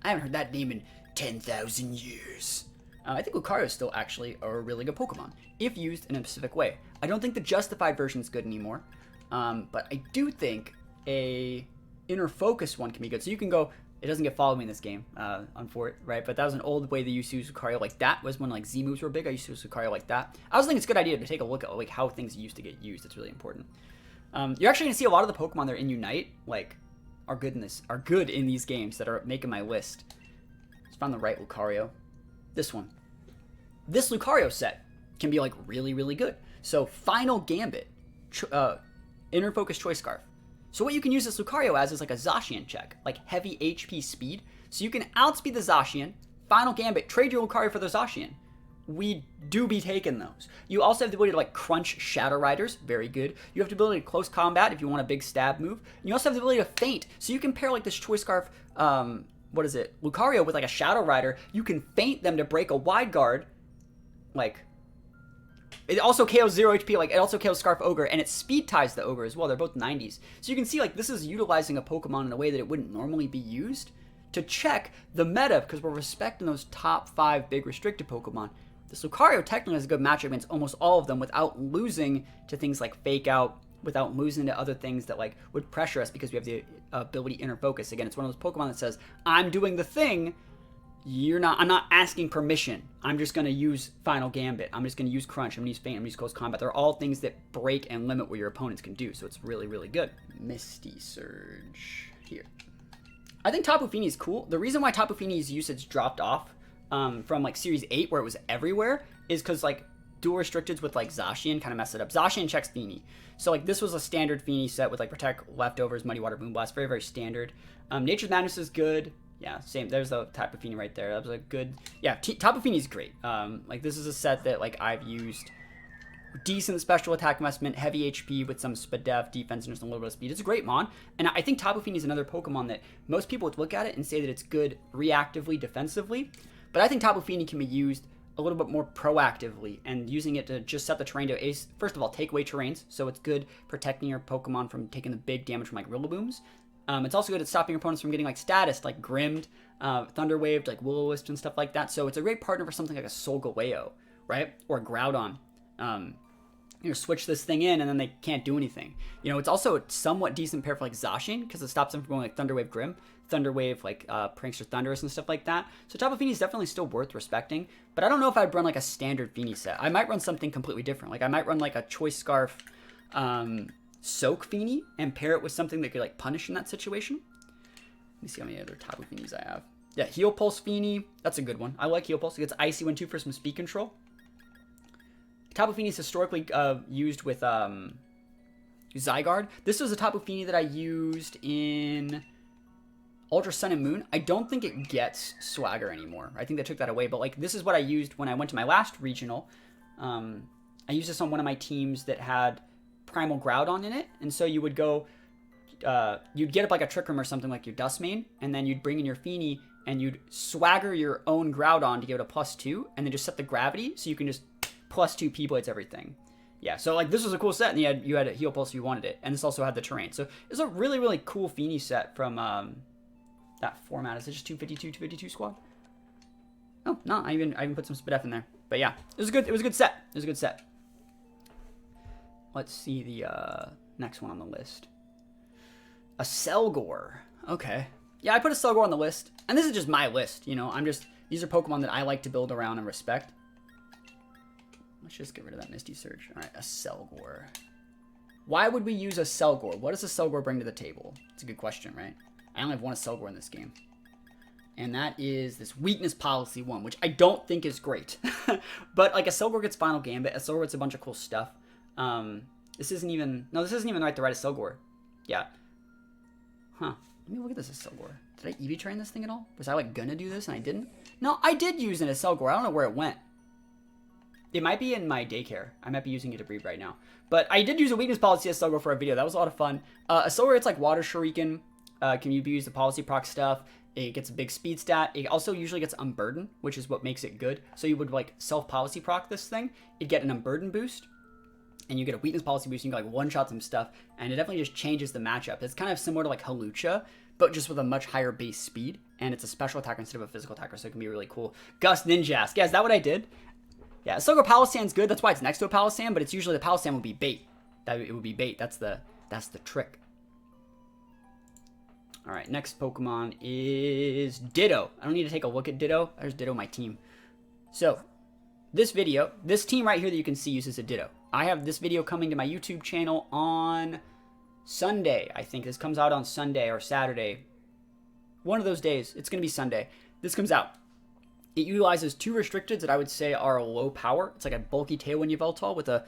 I haven't heard that name in 10,000 years. I think Lucario is still actually a really good Pokemon, if used in a specific way. I don't think the Justified version is good anymore, but I do think a Inner Focus one can be good. So you can go, it doesn't get followed me in this game, Unfortunate, right? But that was an old way they used to use Lucario like that, was when like Z-moves were big. I used to use Lucario like that. I also think it's a good idea to take a look at like how things used to get used. It's really important. You're actually going to see a lot of the Pokemon that are in Unite, like, are good in these games that are making my list. Let's find the right Lucario. This one. This Lucario set can be like really, really good. So Final Gambit, Inner Focus Choice Scarf. So what you can use this Lucario as is like a Zacian check, like heavy HP speed. So you can outspeed the Zacian, Final Gambit, trade your Lucario for the Zacian. We do be taking those. You also have the ability to like crunch Shadow Riders, very good. You have the ability to close combat if you want a big stab move. And you also have the ability to feint. So you can pair like this Choice Scarf, Lucario with like a Shadow Rider. You can feint them to break a wide guard. Like, it also KOs 0 HP, like it also KOs Scarf Ogre, and it speed ties the Ogre as well. They're both 90s. So you can see like this is utilizing a Pokemon in a way that it wouldn't normally be used to check the meta, because we're respecting those top 5 big restricted Pokemon. This Lucario technically has a good matchup against almost all of them without losing to things like Fake Out, without losing to other things that like would pressure us because we have the ability Inner Focus. Again, it's one of those Pokemon that says, I'm doing the thing, I'm not asking permission. I'm just going to use Final Gambit. I'm just going to use Crunch. I'm going to use Feint. I'm going to use Close Combat. They're all things that break and limit what your opponents can do, so it's really, really good. Misty Surge here. I think Tapu Fini is cool. The reason why Tapu Fini's usage dropped off from like Series 8 where it was everywhere is because like dual restricteds with like Zacian kind of messed it up. Zacian checks Fini. So like this was a standard Fini set with like Protect, Leftovers, Muddy Water, Moonblast. Very, very standard. Nature's Madness is good. Yeah, same. There's the Tapu Fini right there. That was a good... Yeah, Tapu Fini is great. Like this is a set that like I've used. Decent special attack investment, heavy HP with some Spadef, defense, and just a little bit of speed. It's a great mon. And I think Tapu Fini is another Pokemon that most people would look at it and say that it's good reactively, defensively. But I think Tapu Fini can be used a little bit more proactively, and using it to just set the terrain to ace. First of all, take away terrains, so it's good protecting your Pokemon from taking the big damage from like Rillabooms. It's also good at stopping your opponents from getting like status, like Grimmed, Thunder Waved, like Will-O-Wisp and stuff like that. So it's a great partner for something like a Solgaleo, right? Or a Groudon. Switch this thing in and then they can't do anything. It's also a somewhat decent pair for like Zacian because it stops them from going like Thunder Wave Grim, Thunder Wave like Prankster Thunderous and stuff like that. So Tapu Fini is definitely still worth respecting, but I don't know if I'd run like a standard Fini set. I might run something completely different. Like I might run like a Choice Scarf Soak Fini and pair it with something that could like punish in that situation. Let me see how many other Tapu Finis I have. Yeah, Heal Pulse Fini. That's a good one. I like Heal Pulse. It gets Icy Wind 2 for some speed control. Tapu Fini is historically used with Zygarde. This was a Tapu Fini that I used in Ultra Sun and Moon. I don't think it gets Swagger anymore. I think they took that away. But like this is what I used when I went to my last regional. I used this on one of my teams that had Primal Groudon in it. And so you would go, you'd get up like a Trick Room or something like your Dustmane, and then you'd bring in your Feeny, and you'd swagger your own Groudon to give it a +2, and then just set the gravity so you can just +2 P-Blades everything. Yeah, so like this was a cool set, and you had a Heal Pulse if you wanted it, and this also had the terrain. So it's a really, really cool Feeny set from that format. Is it just 252 squad? Oh, no, I even put some Spadef in there. But yeah, it was a good set. It was a good set. Let's see the next one on the list. A Selgor. Okay. Yeah, I put a Selgor on the list. And this is just my list, you know. These are Pokemon that I like to build around and respect. Let's just get rid of that Misty Surge. All right, a Selgor. Why would we use a Selgor? What does a Selgor bring to the table? It's a good question, right? I only have one Selgor in this game. And that is this Weakness Policy 1, which I don't think is great. But like a Selgor gets Final Gambit, a Selgor gets a bunch of cool stuff. This isn't even right to write a Selgor. Yeah. Huh. Let me look at this as Selgor. Did I EV train this thing at all? Was I like gonna do this and I didn't? No, I did use it as Selgor. I don't know where it went. It might be in my daycare. I might be using it to breed right now. But I did use a Weakness Policy as Selgor for a video. That was a lot of fun. A Selgor, it's like Water Shuriken. Can you use the Policy Proc stuff? It gets a big speed stat. It also usually gets Unburden, which is what makes it good. So you would like self-Policy Proc this thing. You'd get an Unburden boost. And you get a Weakness Policy boost, and you can like one-shot some stuff, and it definitely just changes the matchup. It's kind of similar to like Hawlucha, but just with a much higher base speed, and it's a special attacker instead of a physical attacker, so it can be really cool. Gust Ninjask. Yeah, is that what I did? Yeah, Selgor Palossand's good. That's why it's next to a Palossand, but it's usually the Palossand would be bait. It would be bait. That's the trick. All right, next Pokemon is Ditto. I don't need to take a look at Ditto. There's Ditto, my team. So, this team right here that you can see uses a Ditto. I have this video coming to my YouTube channel on Sunday. I think this comes out on Sunday or Saturday. One of those days. It's going to be Sunday. This comes out. It utilizes 2 restricteds that I would say are low power. It's like a bulky Tailwind Yveltal with a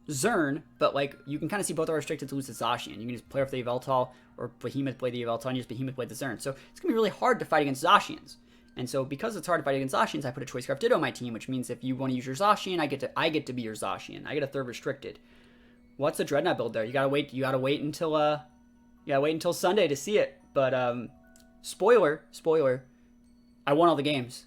Zern, but like you can kind of see both our restricteds lose to Zacian. You can just play off the Yveltal or Behemoth play the Yveltal and just Behemoth play the Zern. So it's going to be really hard to fight against Zacians. And so because it's hard to fight against Zacians, I put a Choice Scarf Ditto on my team, which means if you want to use your Zacian, I get to be your Zacian. I get a 3rd restricted. What's the Dreadnought build there? You gotta wait until Sunday to see it. But spoiler, I won all the games.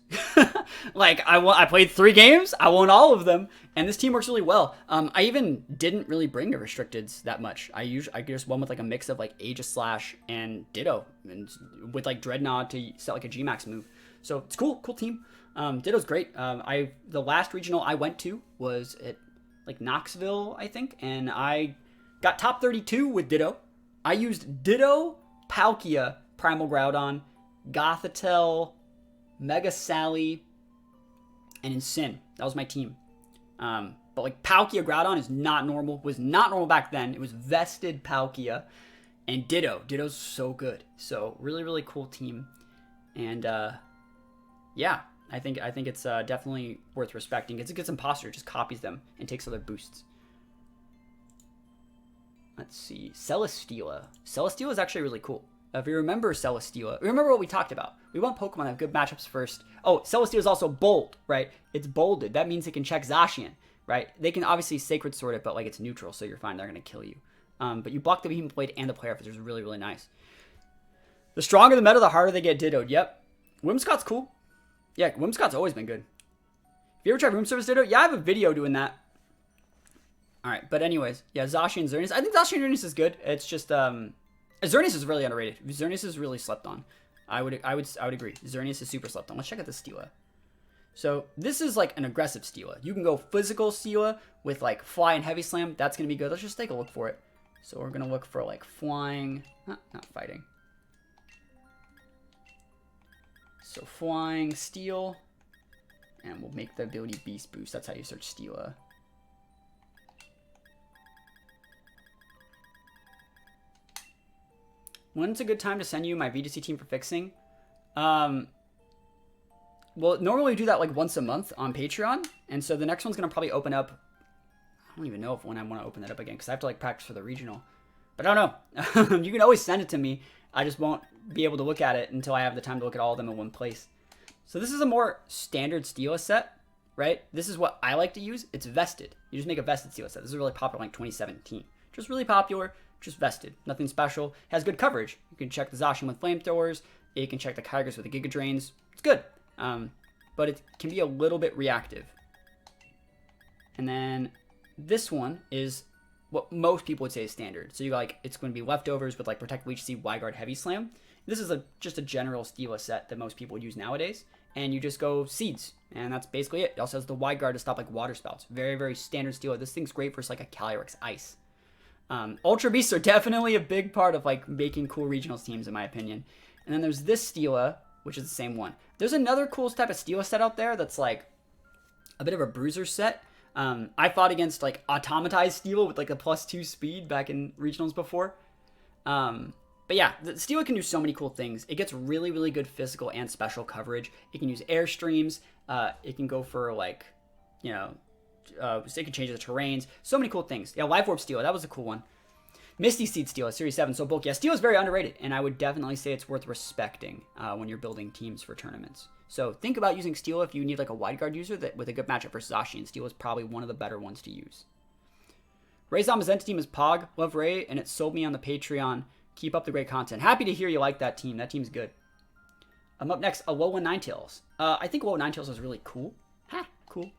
Like I played 3 games, I won all of them, and this team works really well. I even didn't really bring the restricteds that much. I just won with like a mix of like Aegislash and Ditto, and with like Dreadnought to set like a G-Max move. So it's cool team. Ditto's great. The last regional I went to was at like Knoxville, I think, and I got top 32 with Ditto. I used Ditto, Palkia, Primal Groudon, Gothitelle, Mega Sally, and Incin. That was my team. But like Palkia Groudon is not normal. Was not normal back then. It was vested Palkia, and Ditto's so good. So really, really cool team, and yeah, I think it's definitely worth respecting. It's a good imposter, just copies them and takes other boosts. Let's see, Celesteela. Celesteela is actually really cool. If you remember Celesteela, remember what we talked about. We want Pokemon that have good matchups first. Oh, Celesteela is also bold, right? It's bolded. That means it can check Zacian, right? They can obviously Sacred Sword it, but like it's neutral, so you're fine. They're going to kill you. But you block the Behemoth Blade and the Player Fist, which is really, really nice. The stronger the meta, the harder they get Dittoed. Yep. Whimscott's cool. Yeah, Whimscott's always been good. Have you ever tried Room Service Ditto? Yeah, I have a video doing that. Alright, but anyways. Yeah, Zacian Xerneas. I think Zacian Xerneas is good. It's just, Xerneas is really underrated. Xerneas is really slept on. I would agree. Xerneas is super slept on. Let's check out the Steela. So, this is like an aggressive Steela. You can go physical Steela with like Fly and Heavy Slam. That's going to be good. Let's just take a look for it. So, we're going to look for like flying. Not fighting. So flying, steel, and we'll make the ability beast boost. That's how you search Steela. When's a good time to send you my VGC team for fixing? Well, normally we do that like once a month on Patreon, and so the next one's gonna probably open up. I don't even know when I want to open that up again because I have to like practice for the regional. But I don't know. You can always send it to me. I just won't be able to look at it until I have the time to look at all of them in one place. So this is a more standard Steela set, right? This is what I like to use. It's vested. You just make a vested Steela set. This is really popular in like 2017. Just really popular. just vested. Nothing special. Has good coverage. You can check the Zacian with flamethrowers. You can check the Kyogres with the Giga Drains. It's good. But it can be a little bit reactive. And then this one is what most people would say is standard. So you like, it's going to be leftovers with like Protect, Leech Seed, Wide Guard, Heavy Slam. This is just a general Steela set that most people would use nowadays. And you just go Seeds. And that's basically it. It also has the Wide Guard to stop like water spouts. Very, very standard Steela. This thing's great for like a Calyrex Ice. Ultra Beasts are definitely a big part of like making cool regionals teams in my opinion. And then there's this Steela, which is the same one. There's another cool type of Steela set out there that's like a bit of a bruiser set. I fought against like automatized Steela with like a +2 speed back in regionals before. But yeah, the Steela can do so many cool things. It gets really, really good physical and special coverage. It can use airstreams. It can go for like, you know, it can change the terrains. So many cool things. Yeah, Life Orb Steela, that was a cool one. Misty Seed Steela, Series 7, so bulky. Yeah, Steela is very underrated, and I would definitely say it's worth respecting when you're building teams for tournaments. So think about using Steela if you need like a wide guard user that with a good matchup for Zacian. Steela is probably one of the better ones to use. Ray's Zamazenta team is Pog. Love Ray, and it sold me on the Patreon. Keep up the great content. Happy to hear you like that team. That team's good. Up next, Alolan Ninetales. I think Alolan Ninetales is really cool. Ha, cool.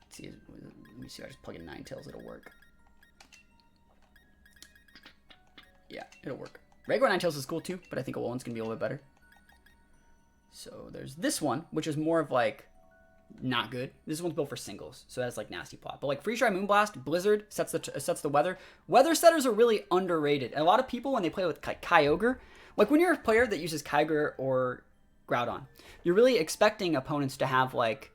Let's see, let me see if I just plug in Ninetales, it'll work. Yeah, it'll work. Regular Ninetales is cool too, but I think Alolan's gonna be a little bit better. So there's this one, which is more of like not good. This one's built for singles, so that's like nasty plot. But like Freeze Dry, Moonblast, Blizzard sets the weather. Weather setters are really underrated. And a lot of people when they play with Kyogre, like when you're a player that uses Kyogre or Groudon, you're really expecting opponents to have like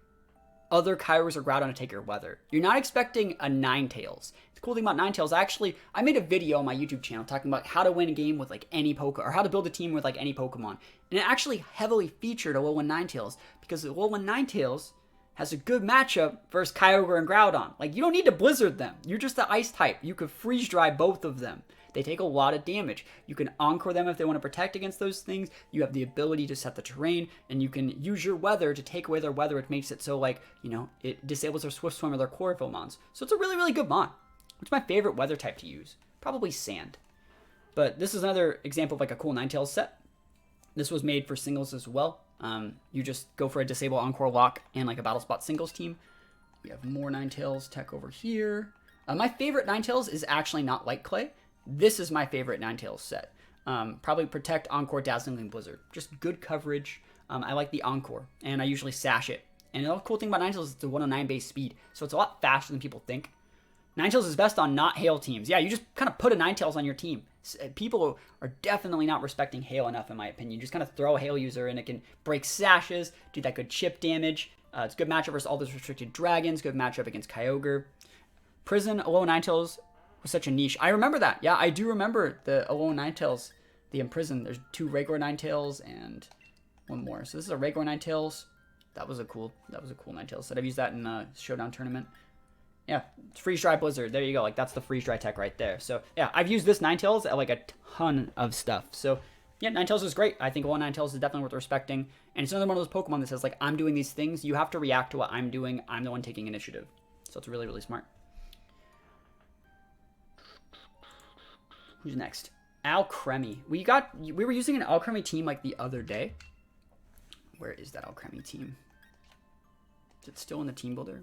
other Kyogres or Groudon to take your weather. You're not expecting a Ninetales. The cool thing about Ninetales, I made a video on my YouTube channel talking about how to win a game with like any Pokemon, or how to build a team with like any Pokemon. And it actually heavily featured Alolan Ninetales, because Alolan Ninetales has a good matchup versus Kyogre and Groudon. Like, you don't need to Blizzard them. You're just the Ice type. You could Freeze Dry both of them. They take a lot of damage. You can Encore them if they want to protect against those things. You have the ability to set the terrain, and you can use your weather to take away their weather, which makes it so, like, you know, it disables their Swift Swim or their Chlorophyll mons. So it's a really, really good mon. What's my favorite weather type to use? Probably Sand. But this is another example of, like, a cool Ninetales set. This was made for singles as well. You just go for a Disable Encore Lock and, like, a Battle Spot singles team. We have more Ninetales tech over here. My favorite Ninetales is actually not Light Clay. This is my favorite Ninetales set. Probably Protect, Encore, Dazzling, and Blizzard. Just good coverage. I like the Encore, and I usually sash it. And the cool thing about Ninetales is it's a 109 base speed, so it's a lot faster than people think. Ninetales is best on not Hail teams. Yeah, you just kind of put a Ninetales on your team. People are definitely not respecting Hail enough, in my opinion. You just kind of throw a Hail user, and it can break sashes, do that good chip damage. It's a good matchup versus all those restricted dragons. Good matchup against Kyogre. Prison, Alolan Ninetales was such a niche. I remember that. Yeah, I do remember the Alolan Ninetales, the Imprison. There's 2 regular Ninetales and one more. So this is a regular Ninetales. That was a cool Ninetales set. I've used that in a Showdown tournament. Yeah, Freeze Dry Blizzard. There you go. Like, that's the Freeze Dry tech right there. So yeah, I've used this Ninetales at like a ton of stuff. So yeah, Ninetales is great. I think Alolan Ninetales is definitely worth respecting. And it's another one of those Pokemon that says, like, I'm doing these things. You have to react to what I'm doing. I'm the one taking initiative. So it's really, really smart. Who's next? Alcremie. We were using an Alcremie team like the other day. Where is that Alcremie team? Is it still in the team builder?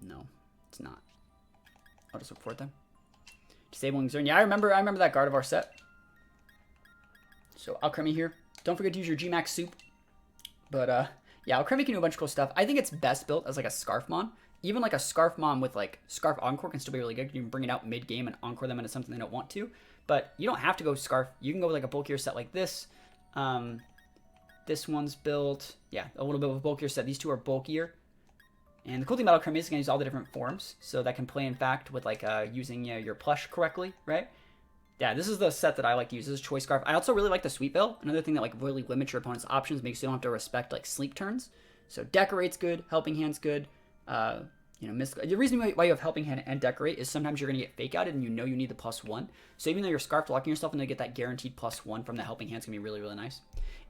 No, it's not. I'll just look for it then. Disabling Zern. Yeah, I remember that Gardevoir set. So Alcremie here. Don't forget to use your Gmax soup. But yeah, Alcremie can do a bunch of cool stuff. I think it's best built as like a Scarfmon. Even like a Scarfmon with like Scarf Encore can still be really good. You can bring it out mid-game and Encore them into something they don't want to. But you don't have to go Scarf. You can go with like a bulkier set like this. This one's built, yeah, a little bit of a bulkier set. These two are bulkier. And the cool thing about Alcremie is you can use all the different forms. So that can play, in fact, with like using your plush correctly, right? Yeah, this is the set that I like to use. This is Choice Scarf. I also really like the Sweet Veil. Another thing that like really limits your opponent's options, makes you don't have to respect like sleep turns. So Decorate's good, Helping Hand's good. The reason why you have Helping Hand and Decorate is sometimes you're going to get fake outed and you know you need the +1. So even though you're Scarf locking yourself and they get that guaranteed +1 from the Helping Hand's going to be really, really nice.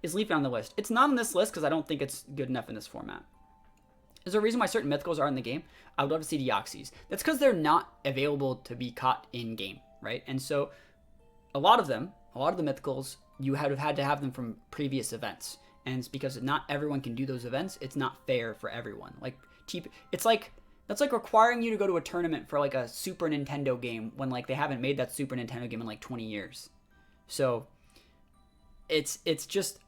Is Leafy on the list? It's not on this list because I don't think it's good enough in this format. Is there a reason why certain mythicals are in the game? I would love to see Deoxys. That's because they're not available to be caught in game, right? And so a lot of the mythicals, you have had to have them from previous events. And it's because not everyone can do those events. It's not fair for everyone. That's like requiring you to go to a tournament for like a Super Nintendo game when like they haven't made that Super Nintendo game in like 20 years. So it's just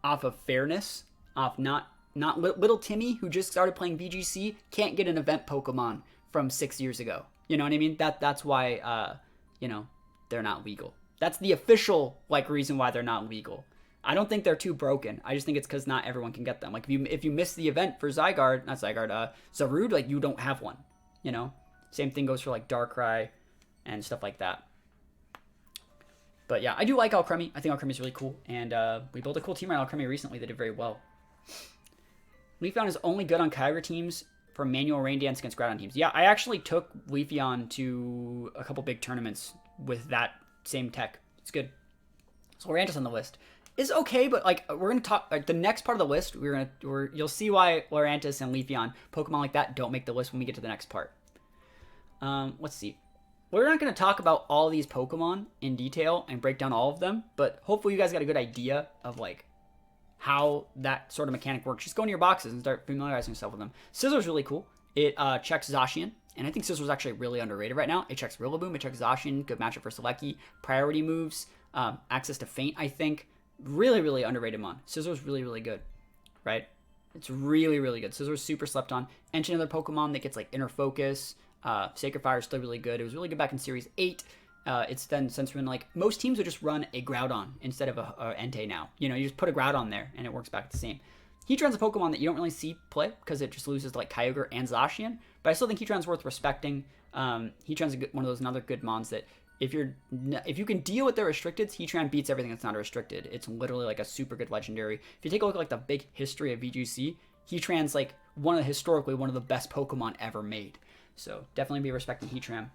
off of fairness, off not little Timmy who just started playing VGC can't get an event Pokemon from 6 years ago. You know what I mean? That's why they're not legal. That's the official like reason why they're not legal. I don't think they're too broken. I just think it's because not everyone can get them. Like if you miss the event for Zarude, like you don't have one. You know, same thing goes for like Darkrai and stuff like that. But yeah, I do like Alcremie. I think Alcremie is really cool, and we built a cool team around Alcremie recently that did very well. Leafeon is only good on Kyogre teams for manual Rain Dance against Groudon teams. Yeah, I actually took Leafeon to a couple big tournaments with that same tech. It's good. So Lurantis on the list is okay, but like we're gonna talk like the next part of the list. You'll see why Lurantis and Leafeon, Pokemon like that, don't make the list when we get to the next part. Let's see. We're not gonna talk about all these Pokemon in detail and break down all of them, but hopefully you guys got a good idea of like how that sort of mechanic works. Just go into your boxes and start familiarizing yourself with them. Scissor's really cool. It checks Zacian, and I think Scissor's actually really underrated right now. It checks Rillaboom, it checks Zacian, good matchup for Selecki, priority moves, access to Feint, I think. Really, really underrated mon. Scissor's really, really good, right? It's really, really good. Scissor's super slept on. Enter another Pokemon that gets like Inner Focus. Sacred Fire is still really good. It was really good back in Series 8. It's then since when like most teams would just run a Groudon instead of a Entei now. You know, you just put a Groudon there and it works back the same. Heatran's a Pokemon that you don't really see play because it just loses to like Kyogre and Zacian, but I still think Heatran's worth respecting. Heatran's one of those another good mons that if you can deal with their restricteds, Heatran beats everything that's not a restricted. It's literally like a super good legendary. If you take a look at like the big history of VGC, Heatran's like historically one of the best Pokemon ever made. So definitely be respecting Heatran.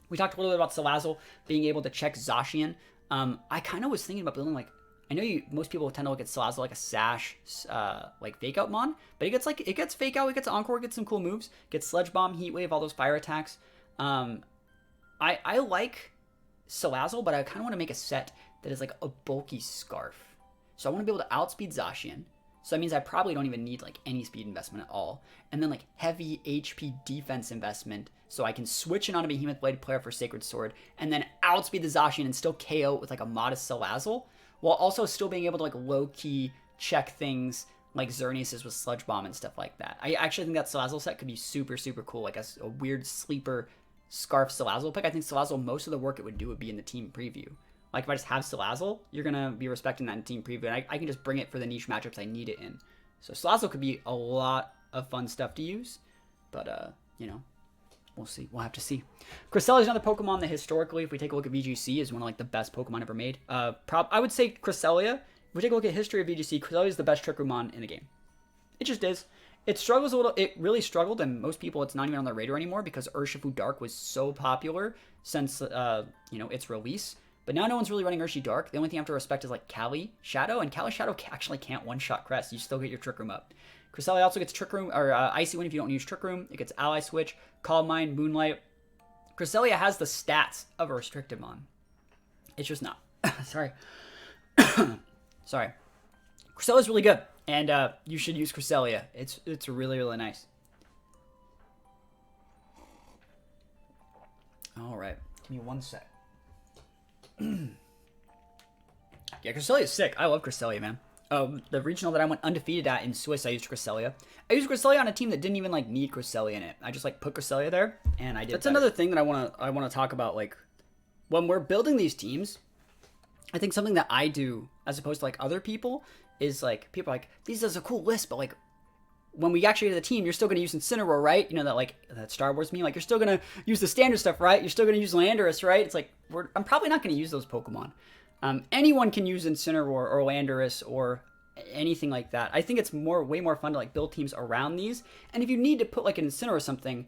We talked a little bit about Salazzle being able to check Zacian. I kind of was thinking about building like, I know most people tend to look at Salazzle like a Sash, like Fake Out mon, but it gets Fake Out, it gets Encore, it gets some cool moves, gets Sledge Bomb, Heat Wave, all those fire attacks. I like Salazzle, but I kind of want to make a set that is like a bulky Scarf. So I want to be able to outspeed Zacian. So that means I probably don't even need like any speed investment at all. And then like heavy HP defense investment so I can switch in on a Behemoth Blade player for Sacred Sword and then outspeed the Zacian and still KO with like a modest Salazzle while also still being able to like low-key check things like Xerneas with Sludge Bomb and stuff like that. I actually think that Salazzle set could be super, super cool. Like a weird sleeper Scarf Salazzle pick. I think Salazzle, most of the work it would do would be in the team preview. Like if I just have Salazzle, you're going to be respecting that in team preview. And I can just bring it for the niche matchups I need it in. So Salazzle could be a lot of fun stuff to use. But, we'll see. We'll have to see. Cresselia is another Pokemon that historically, if we take a look at VGC, is one of like the best Pokemon ever made. I would say Cresselia, if we take a look at history of VGC, Cresselia is the best Trick Room in the game. It just is. It struggles a little. It really struggled, and most people, it's not even on their radar anymore because Urshifu Dark was so popular since, its release. But now no one's really running Urshi Dark. The only thing I have to respect is like Cali Shadow, and Cali Shadow actually can't one-shot Crest. You still get your Trick Room up. Cresselia also gets Trick Room, or Icy Wind if you don't use Trick Room. It gets Ally Switch, Calm Mind, Moonlight. Cresselia has the stats of a restricted mon. It's just not. Sorry. Sorry. Cresselia's really good, and you should use Cresselia. It's really, really nice. All right. Give me one sec. Yeah, Cresselia is sick. I love Cresselia, man. The regional that I went undefeated at in Swiss, I used Cresselia. I used Cresselia on a team that didn't even like need Cresselia in it. I just like put Cresselia there, and I did. That's better. Another thing that I want to talk about. Like when we're building these teams, I think something that I do as opposed to like other people is like people are like these is a cool list, but like when we actually get to the team, you're still going to use Incineroar, right? You know, that Star Wars meme, like you're still going to use the standard stuff, right? You're still going to use Landorus, right? It's like, I'm probably not going to use those Pokemon. Anyone can use Incineroar or Landorus or anything like that. I think it's way more fun to like build teams around these. And if you need to put like an Incineroar or something,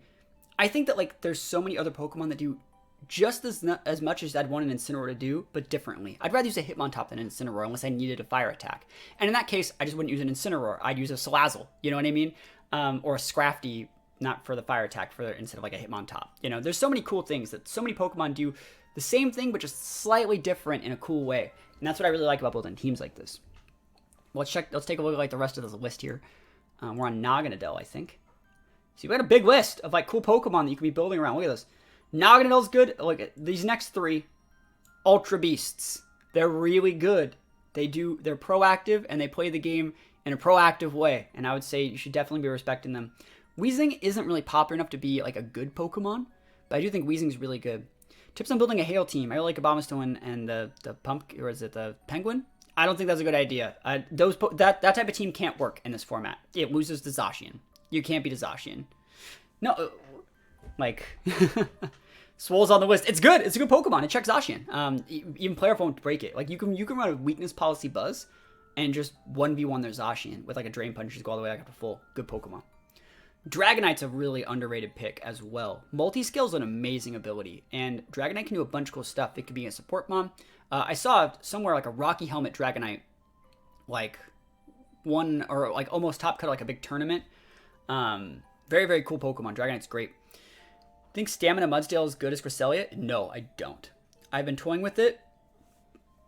I think that like there's so many other Pokemon that do just as much as I'd want an Incineroar to do, but differently. I'd rather use a Hitmontop than an Incineroar unless I needed a fire attack. And in that case, I just wouldn't use an Incineroar. I'd use a Salazzle. You know what I mean? or a Scrafty, not for the fire attack, instead of like a Hitmontop. You know, there's so many cool things that so many Pokemon do the same thing, but just slightly different in a cool way. And that's what I really like about building teams like this. Let's take a look at like the rest of this list here. We're on Naganadel, I think. So we got a big list of like cool Pokemon that you can be building around. Look at this. Naganadel's good. Look at these next 3. Ultra Beasts. They're really good. They're proactive and they play the game in a proactive way. And I would say you should definitely be respecting them. Weezing isn't really popular enough to be like a good Pokemon, but I do think Weezing's really good. Tips on building a Hail team. I really like Abomasnow and the Pumpkin, or is it the Penguin? I don't think that's a good idea. That type of team can't work in this format. It loses to Zacian. You can't beat a Zacian. No, like Swole's on the list. It's good. It's a good Pokemon. It checks Zacian. Even player won't break it. Like you can run a weakness policy Buzz and just 1v1 their Zacian with like a Drain Punch. Just go all the way back up to full. Good Pokemon. Dragonite's a really underrated pick as well. Multi-Scale's an amazing ability, and Dragonite can do a bunch of cool stuff. It could be a support mon. I saw somewhere like a Rocky Helmet Dragonite, like one or like almost top cut like a big tournament. Very, very cool Pokemon. Dragonite's great. Think Stamina Mudsdale is good as Cresselia? No, I don't. I've been toying with it,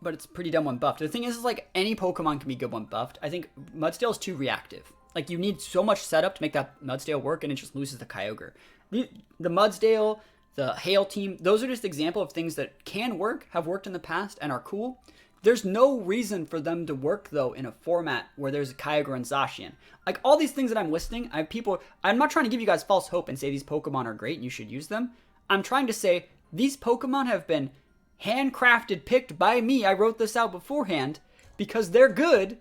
but it's pretty dumb when buffed. The thing is like any Pokemon can be good when buffed. I think Mudsdale is too reactive. Like, you need so much setup to make that Mudsdale work, and it just loses the Kyogre. The Mudsdale, the Hail team, those are just examples of things that can work, have worked in the past, and are cool. There's no reason for them to work, though, in a format where there's a Kyogre and Zacian. Like, all these things that I'm listing, I'm not trying to give you guys false hope and say these Pokemon are great and you should use them. I'm trying to say these Pokemon have been handcrafted, picked by me. I wrote this out beforehand because they're good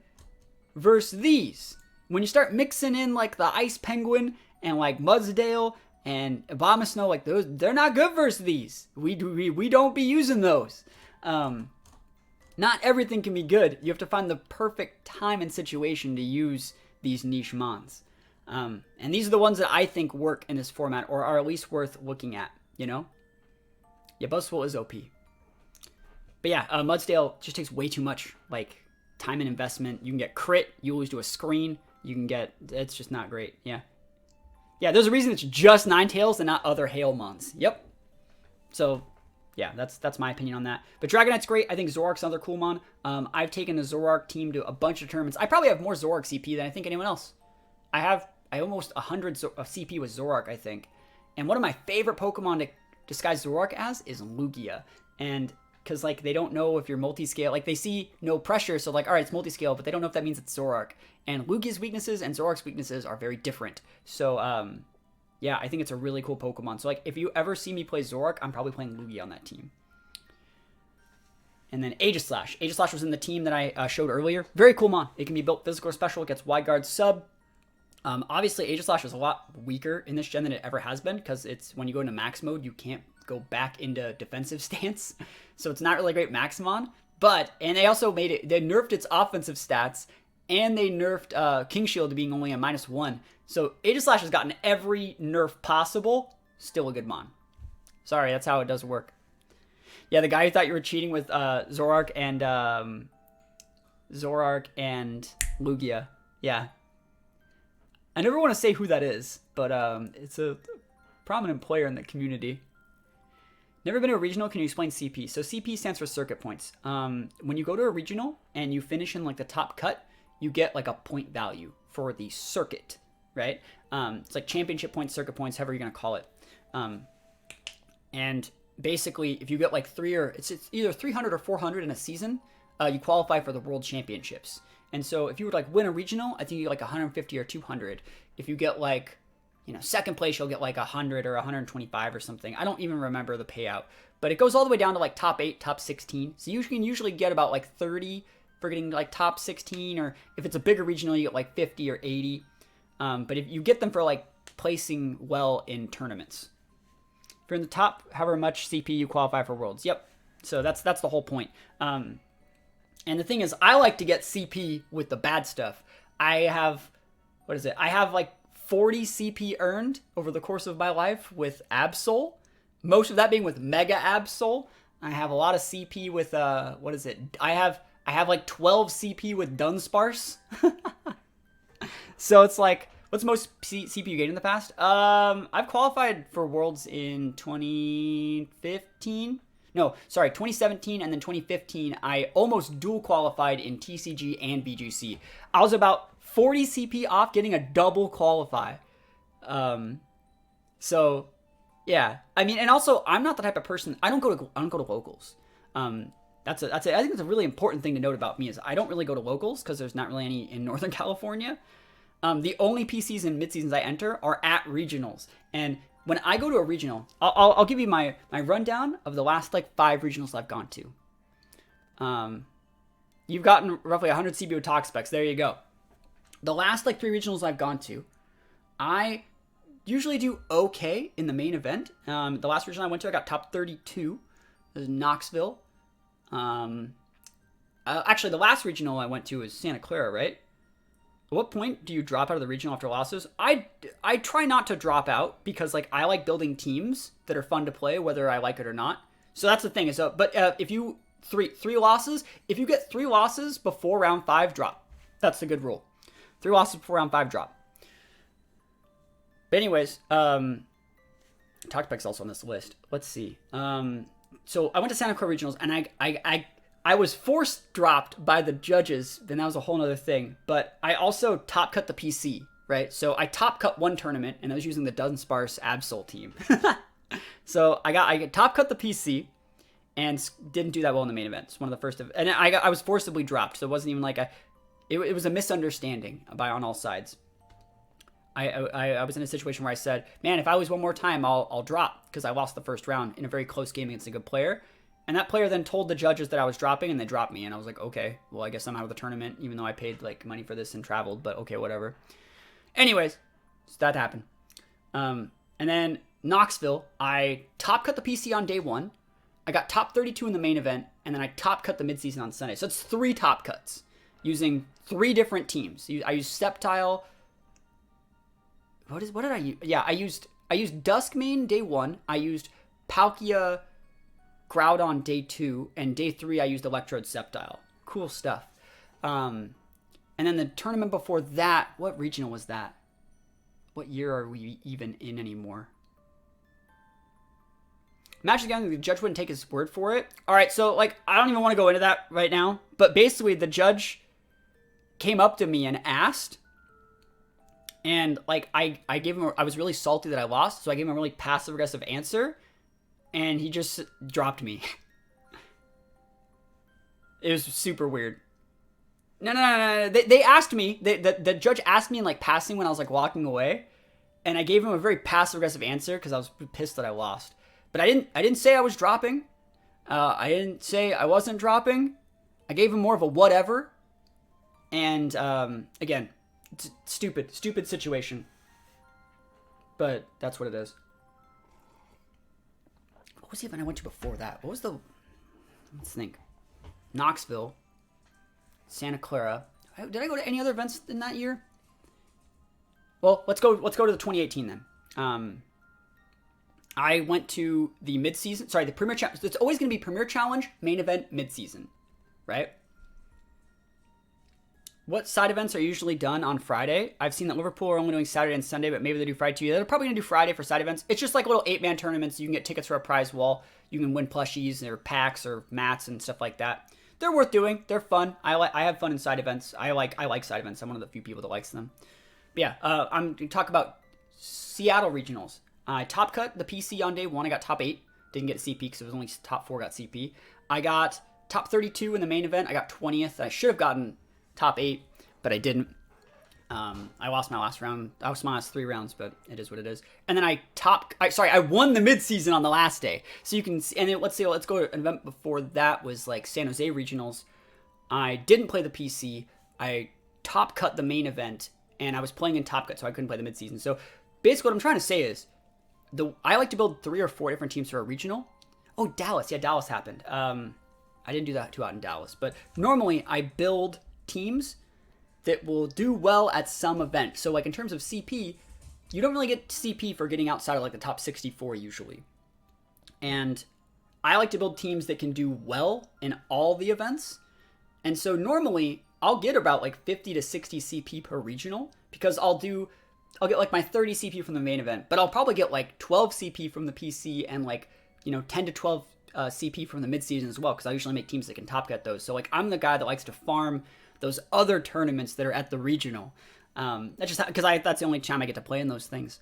versus these. When you start mixing in like the Ice Penguin and like Mudsdale and Abomasnow, like those, they're not good versus these. We don't be using those. Not everything can be good. You have to find the perfect time and situation to use these niche mons. And these are the ones that I think work in this format or are at least worth looking at, you know? Yeah, Buzzwole is OP. But yeah, Mudsdale just takes way too much like time and investment. You can get crit, you lose to a screen. You can get, it's just not great. Yeah. Yeah, there's a reason it's just Ninetales and not other Hail mons. Yep. So, yeah, that's my opinion on that. But Dragonite's great. I think Zoroark's another cool mon. I've taken the Zoroark team to a bunch of tournaments. I probably have more Zoroark CP than I think anyone else. I almost 100 of CP with Zoroark, I think. And one of my favorite Pokemon to disguise Zoroark as is Lugia. And because, like, they don't know if you're multi-scale. Like, they see no pressure, so, like, all right, it's multi-scale, but they don't know if that means it's Zoroark. And Lugia's weaknesses and Zoroark's weaknesses are very different. So, yeah, I think it's a really cool Pokemon. So, like, if you ever see me play Zoroark, I'm probably playing Lugia on that team. And then Aegislash. Aegislash was in the team that I showed earlier. Very cool mon. It can be built physical or special. It gets wide guard sub. Obviously, Aegislash is a lot weaker in this gen than it ever has been, because it's when you go into max mode, you can't go back into defensive stance. So it's not really a great Maximon. And they also made it, they nerfed its offensive stats, and they nerfed King Shield to being only a -1. So Aegislash has gotten every nerf possible. Still a good mon. Sorry, that's how it does work. Yeah, the guy who thought you were cheating with Zoroark and Lugia. Yeah. I never want to say who that is, but it's a prominent player in the community. Never been to a regional, can you explain CP? So CP stands for circuit points. When you go to a regional and you finish in like the top cut, you get like a point value for the circuit, right? It's like championship points, circuit points, however you're going to call it. And basically, if you get like it's either 300 or 400 in a season, you qualify for the World Championships. And so if you would like win a regional, I think you get like 150 or 200. If you get like, you know, second place, you'll get like 100 or 125 or something. I don't even remember the payout, but it goes all the way down to like top 8, top 16. So you can usually get about like 30 for getting like top 16, or if it's a bigger regional, you get like 50 or 80. But if you get them for like placing well in tournaments. If you're in the top, however much CP, you qualify for Worlds. Yep. So that's the whole point. And the thing is, I like to get CP with the bad stuff. I have like 40 CP earned over the course of my life with Absol. Most of that being with Mega Absol. I have a lot of CP with, I have like 12 CP with Dunsparce. So it's like What's the most CPU gained in the past? I've qualified for Worlds in 2015. No, sorry, 2017 and then 2015. I almost dual qualified in TCG and VGC. I was about 40 CP off getting a double qualify. So yeah, I mean, and also I'm not the type of person. I don't go to locals. I think that's a really important thing to note about me is I don't really go to locals because there's not really any in Northern California. The only PCs and mid-seasons I enter are at regionals. And when I go to a regional, I'll give you my rundown of the last like 5 regionals I've gone to. You've gotten roughly 100 CBO talk specs. There you go. The last like 3 regionals I've gone to, I usually do okay in the main event. The last regional I went to, I got top 32. It was Knoxville. Actually, the last regional I went to was Santa Clara, right? At what point do you drop out of the regional after losses? I try not to drop out because like I like building teams that are fun to play, whether I like it or not. So that's the thing. But if you three losses, if you get 3 losses before round 5, drop. That's the good rule. 3 losses before round 5, drop. But anyways, talk specs also on this list. Let's see. So I went to Santa Clara regionals and I was forced dropped by the judges, then that was a whole other thing. But I also top cut the PC, right? So I top cut one tournament, and I was using the Dunsparce Absol team. So I top cut the PC, and didn't do that well in the main event. It's one of the first, and I was forcibly dropped. So it wasn't even like it was a misunderstanding on all sides. I was in a situation where I said, man, if I lose one more time, I'll drop because I lost the first round in a very close game against a good player. And that player then told the judges that I was dropping, and they dropped me. And I was like, okay, well, I guess I'm out of the tournament, even though I paid like money for this and traveled. But okay, whatever. Anyways, so that happened. And then Knoxville, I top cut the PC on day 1. I got top 32 in the main event, and then I top cut the midseason on Sunday. So it's 3 top cuts using 3 different teams. I used Sceptile. What did I use? Yeah, I used Duskmane day 1. I used Palkia Groudon day 2, and day 3 I used Electrode Sceptile. Cool stuff. And then the tournament before that, what regional was that? What year are we even in anymore? Magic the Gathering, the judge wouldn't take his word for it. All right, so like I don't even want to go into that right now, but basically the judge came up to me and asked, and like I gave him, I was really salty that I lost, so I gave him a really passive aggressive answer. And he just dropped me. It was super weird. No. They asked me. The judge asked me in like passing when I was like walking away, and I gave him a very passive aggressive answer because I was pissed that I lost. But I didn't say I was dropping. I didn't say I wasn't dropping. I gave him more of a whatever. And again, stupid situation. But that's what it is. What was the event I went to before that? What was the... Let's think. Knoxville. Santa Clara. Did I go to any other events in that year? Well, let's go to the 2018 then. I went to the mid-season... Sorry, the Premier Challenge. It's always going to be Premier Challenge, main event, mid-season. Right? What side events are usually done on Friday? I've seen that Liverpool are only doing Saturday and Sunday, but maybe they do Friday too. They're probably going to do Friday for side events. It's just like little 8-man tournaments. You can get tickets for a prize wall. You can win plushies or packs or mats and stuff like that. They're worth doing. They're fun. I have fun in side events. I like side events. I'm one of the few people that likes them. But yeah, I'm going to talk about Seattle regionals. I top cut the PC on day 1. I got top 8. Didn't get CP because it was only top 4 got CP. I got top 32 in the main event. I got 20th. I should have gotten top 8, but I didn't. I lost my last round. I lost my last 3 rounds, but it is what it is. And then I won the mid-season on the last day. So you can see, and then let's go to an event before that was like San Jose regionals. I didn't play the PC. I top cut the main event, and I was playing in top cut, so I couldn't play the mid-season. So basically what I'm trying to say is, I like to build 3 or 4 different teams for a regional. Oh, Dallas. Yeah, Dallas happened. I didn't do that too out in Dallas, but normally I build teams that will do well at some event. So like in terms of CP, you don't really get CP for getting outside of like the top 64 usually. And I like to build teams that can do well in all the events. And so normally I'll get about like 50 to 60 CP per regional because I'll do I'll get like my 30 CP from the main event, but I'll probably get like 12 CP from the PC and like, 10 to 12 CP from the mid-season as well, because I usually make teams that can top cut those. So like I'm the guy that likes to farm those other tournaments that are at the regional. That's just because that's the only time I get to play in those things.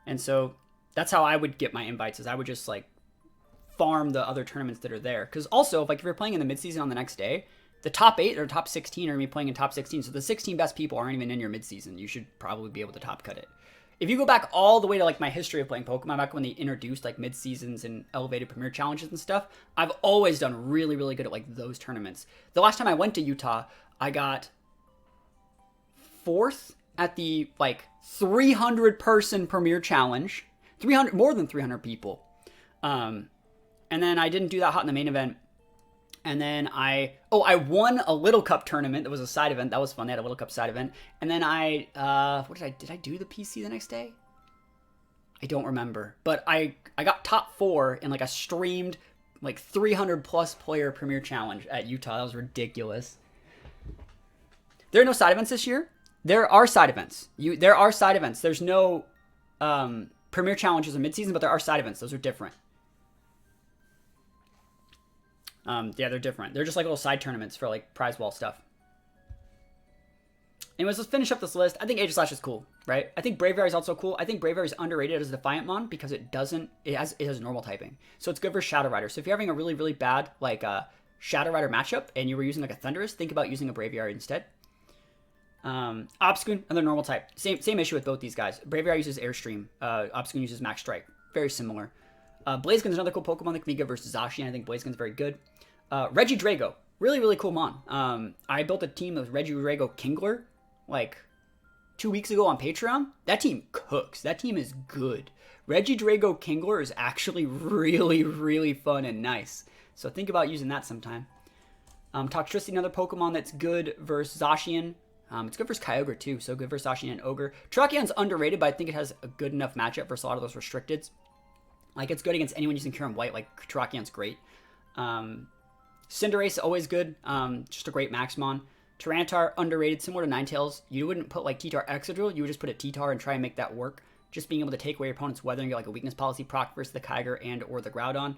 And so that's how I would get my invites, is I would just like farm the other tournaments that are there. Because also, if you're playing in the mid-season on the next day, the top 8 or top 16 are going to be playing in top 16. So the 16 best people aren't even in your mid-season. You should probably be able to top cut it. If you go back all the way to like my history of playing Pokemon, back when they introduced like mid-seasons and elevated premier challenges and stuff, I've always done really, really good at like those tournaments. The last time I went to Utah, I got 4th at the like 300 person premier challenge, more than 300 people. And then I didn't do that hot in the main event. And then I won a Little Cup tournament. That was a side event. That was fun. They had a Little Cup side event. And then did I do the PC the next day? I don't remember. But I got top 4 in like a streamed like 300 plus player premier challenge at Utah. That was ridiculous. There are no side events this year. There are side events. There are side events. There's no premier challenges in mid-season, but there are side events. Those are different. Yeah, they're different. They're just like little side tournaments for like prize wall stuff. Anyways, let's finish up this list. I think Aegislash is cool, right? I think Braviary is also cool. I think Braviary is underrated as a Defiant Mon because it has normal typing. So it's good for Shadow Rider. So if you're having a really, really bad like Shadow Rider matchup and you were using like a Thundurus, think about using a Braviary instead. Obscune, another normal type. Same issue with both these guys. Braviary uses Airstream. Obscune uses Max Strike. Very similar. Blaziken's another cool Pokemon that can be good versus Zacian. I think Blaziken's very good. Regidrago, really, really cool Mon. I built a team of Regidrago Kingler like 2 weeks ago on Patreon. That team cooks. That team is good. Regidrago Kingler is actually really, really fun and nice. So think about using that sometime. Toxtricity, another Pokemon that's good versus Zacian. It's good versus Kyogre too, so good versus Zacian and Ogre. Terrakian's underrated, but I think it has a good enough matchup versus a lot of those restricteds. Like, it's good against anyone using Kyurem White. Like, Terrakian's great. Cinderace, always good. Just a great Maxmon. Tyranitar, underrated, similar to Ninetales. You wouldn't put, like, T-Tar Excadrill. You would just put a T-Tar and try and make that work. Just being able to take away your opponent's weather and get, like, a weakness policy proc versus the Kyogre and or the Groudon.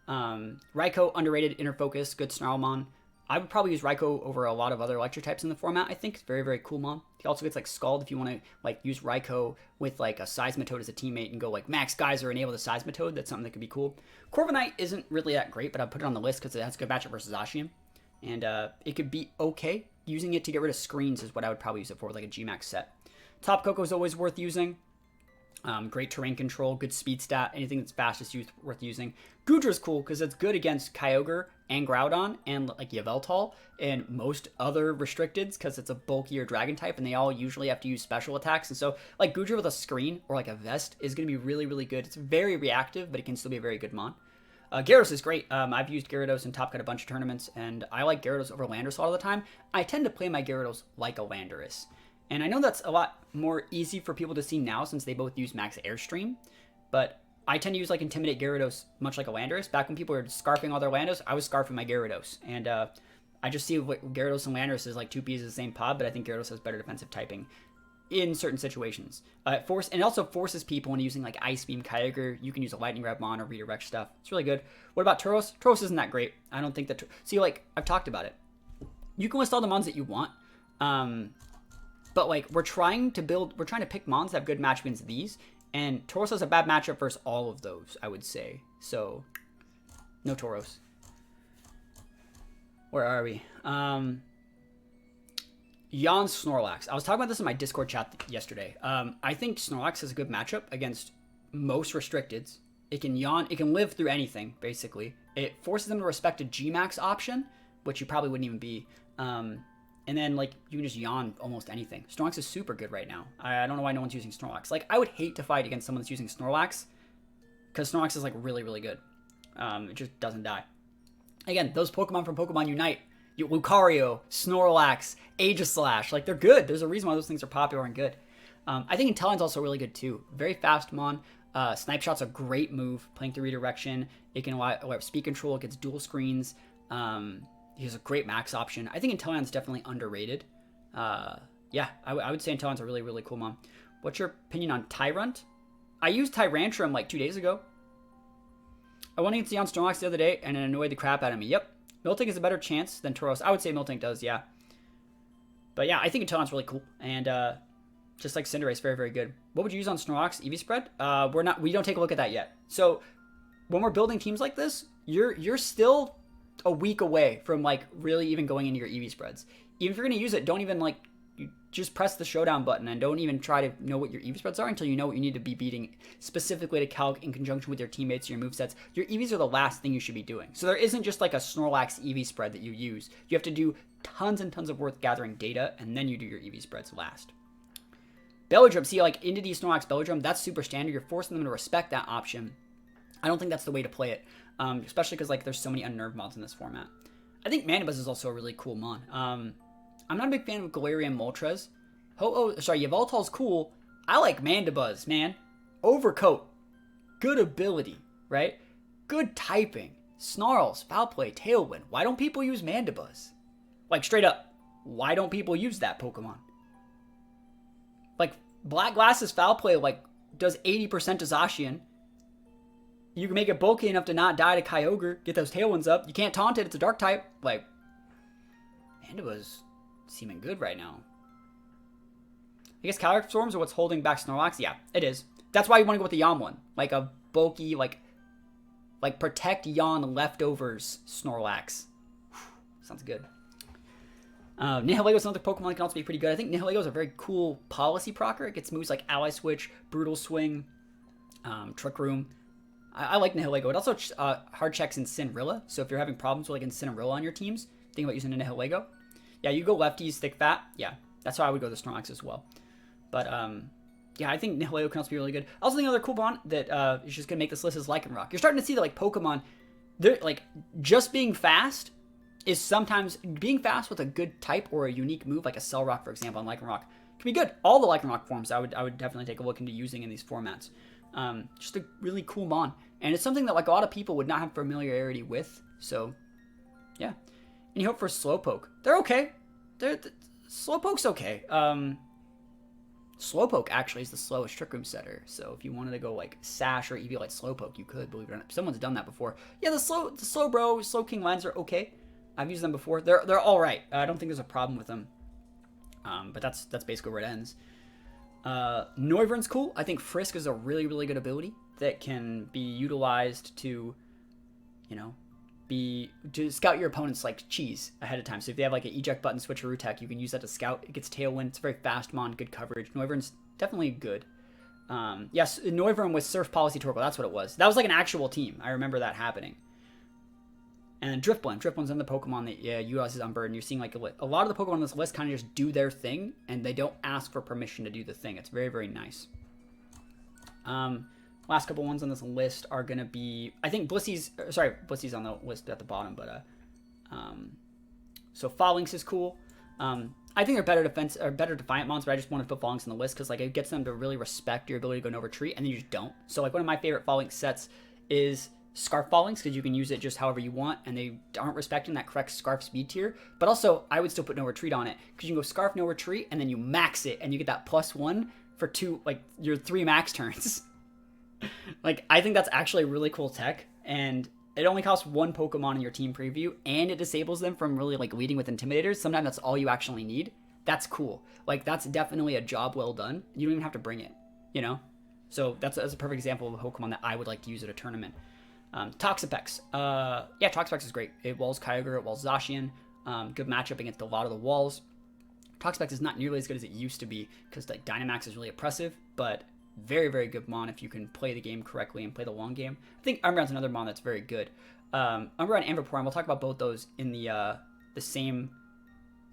Raikou, underrated, Inner Focus, good Snarlmon. I would probably use Raikou over a lot of other electric types in the format, I think. It's very, very cool Mon. He also gets, like, Scald if you want to, like, use Raikou with, like, a Seismitoad as a teammate and go, like, Max Geyser enable the Seismitoad. That's something that could be cool. Corviknight isn't really that great, but I'll put it on the list because it has a good matchup versus Zacian. And it could be okay. Using it to get rid of screens is what I would probably use it for, like a G-Max set. Top Coco is always worth using. Great terrain control, good speed stat, anything that's fast is worth using. Goodra's cool because it's good against Kyogre and Groudon and like Yveltal and most other restricteds because it's a bulkier dragon type and they all usually have to use special attacks. And so like Goodra with a screen or like a vest is going to be really, really good. It's very reactive, but it can still be a very good Mon. Gyarados is great. I've used Gyarados in Top Cut a bunch of tournaments and I like Gyarados over Landorus a lot of the time. I tend to play my Gyarados like a Landorus. And I know that's a lot more easy for people to see now since they both use Max Airstream, but I tend to use like Intimidate Gyarados much like a Landorus. Back when people were scarfing all their Landos, I was scarfing my Gyarados. And I just see what Gyarados and Landorus is like two pieces of the same pod, but I think Gyarados has better defensive typing in certain situations. And it also forces people when using like Ice Beam Kyogre, you can use a Lightning Grab Mon or Redirect stuff. It's really good. What about Tauros? Tauros isn't that great. I don't think that... See, like, I've talked about it. You can list all the Mons that you want, but like we're trying to pick Mons that have good matchup against these, and Tauros has a bad matchup versus all of those, I would say. So, no Tauros. Where are we? Yawn Snorlax. I was talking about this in my Discord chat yesterday. I think Snorlax has a good matchup against most restricteds. It can yawn. It can live through anything, basically. It forces them to respect a G-Max option, which you probably wouldn't even be. And then, like, you can just yawn almost anything. Snorlax is super good right now. I don't know why no one's using Snorlax. Like, I would hate to fight against someone that's using Snorlax, because Snorlax is, like, really, really good. It just doesn't die. Again, those Pokemon from Pokemon Unite, Lucario, Snorlax, Aegislash, like, they're good. There's a reason why those things are popular and good. I think Intellion's also really good, too. Very fast Mon. Snipe Shot's a great move, playing through redirection. It can allow speed control, it gets dual screens. He has a great max option. I think Intellion's definitely underrated. Yeah, I would say Intellion's a really, really cool Mon. What's your opinion on Tyrant? I used Tyrantrum like 2 days ago. I went against Jan Snorlax the other day and it annoyed the crap out of me. Yep. Miltank is a better chance than Tauros. I would say Miltank does, yeah. But yeah, I think Intelligent's really cool. And just like Cinderace, very, very good. What would you use on Snorlax EV spread? We don't take a look at that yet. So when we're building teams like this, you're still a week away from like really even going into your EV spreads. Even if you're gonna use it, don't even like you just press the showdown button and don't even try to know what your EV spreads are until you know what you need to be beating specifically to calc in conjunction with your teammates, your movesets. Your EVs are the last thing you should be doing. So there isn't just like a Snorlax EV spread that you use. You have to do tons and tons of work gathering data and then you do your EV spreads last. Belladrum, see like Entity Snorlax Belladrum, that's super standard. You're forcing them to respect that option. I don't think that's the way to play it, especially because like there's so many unnerved mods in this format. I think Mandibuzz is also a really cool mon. I'm not a big fan of Galarian Moltres. Yveltal's cool. I like Mandibuzz, man. Overcoat. Good ability, right? Good typing. Snarls, Foul Play, Tailwind. Why don't people use Mandibuzz? Like, straight up, why don't people use that Pokemon? Like, Black Glasses Foul Play, like, does 80% to Zacian. You can make it bulky enough to not die to Kyogre, get those Tailwinds up. You can't taunt it, it's a Dark type. Like, Mandibuzz seeming good right now. I guess Calyrex Storms are what's holding back Snorlax. Yeah, it is. That's why you want to go with the Yawn one. Like a bulky, like protect Yawn leftovers Snorlax. Sounds good. Nihilego is another Pokemon that can also be pretty good. I think Nihilego is a very cool policy procker. It gets moves like Ally Switch, Brutal Swing, Trick Room. I like Nihilego. It also hard checks in Cinderella. So if you're having problems with like Cinderella on your teams, think about using a Nihilego. Yeah, you go lefties, thick fat. Yeah, that's how I would go the Snorlax as well. But yeah, I think Nihilego can also be really good. I also think another cool bond that is just gonna make this list is Lycanroc. You're starting to see that like Pokemon, they're like just being fast is sometimes being fast with a good type or a unique move, like a Cell Rock, for example, on Lycanroc, can be good. All the Lycanroc forms, I would definitely take a look into using in these formats. Just a really cool mon, and it's something that like a lot of people would not have familiarity with. So, yeah. Any hope for Slowpoke? They're okay. Slowpoke's okay. Slowpoke actually is the slowest Trick Room setter. So if you wanted to go like Sash or Eevee like Slowpoke, you could, believe it or not. Someone's done that before. Yeah, the Slowking lines are okay. I've used them before. They're all right. I don't think there's a problem with them. But that's basically where it ends. Noivern's cool. I think Frisk is a really, really good ability that can be utilized to, to scout your opponent's like cheese ahead of time. So if they have like an eject button, switcheroo tech, you can use that to scout. It gets Tailwind. It's a very fast mon, good coverage. Noivern's definitely good. Yes, Noivern with Surf Policy Torkoal. That's what it was. That was like an actual team. I remember that happening. And Drifblim. Drifblim's another Pokemon that utilizes Unburden. You're seeing like a lot of the Pokemon on this list kind of just do their thing, and they don't ask for permission to do the thing. It's very, very nice. Last couple ones on this list are going to be, I think Blissy's on the list at the bottom, but so Phalanx is cool. I think they're better Defiant mons, but I just want to put Phalanx on the list because like it gets them to really respect your ability to go Nova Retreat, and then you just don't. So like one of my favorite Phalanx sets is Scarf Phalanx, because you can use it just however you want, and they aren't respecting that correct Scarf speed tier. But also, I would still put No Retreat on it, because you can go Scarf No Retreat, and then you max it, and you get that +1 for your 3 max turns. Like, I think that's actually a really cool tech, and it only costs 1 Pokemon in your team preview, and it disables them from really, like, leading with Intimidators. Sometimes that's all you actually need. That's cool. Like, that's definitely a job well done. You don't even have to bring it, So that's a perfect example of a Pokemon that I would like to use at a tournament. Toxapex. Yeah, Toxapex is great. It walls Kyogre, it walls Zacian. Good matchup against a lot of the walls. Toxapex is not nearly as good as it used to be, because like Dynamax is really oppressive, but very, very good mon if you can play the game correctly and play the long game. I think Umbreon's another mon that's very good. Umbreon and Vaporeon, we'll talk about both those in the same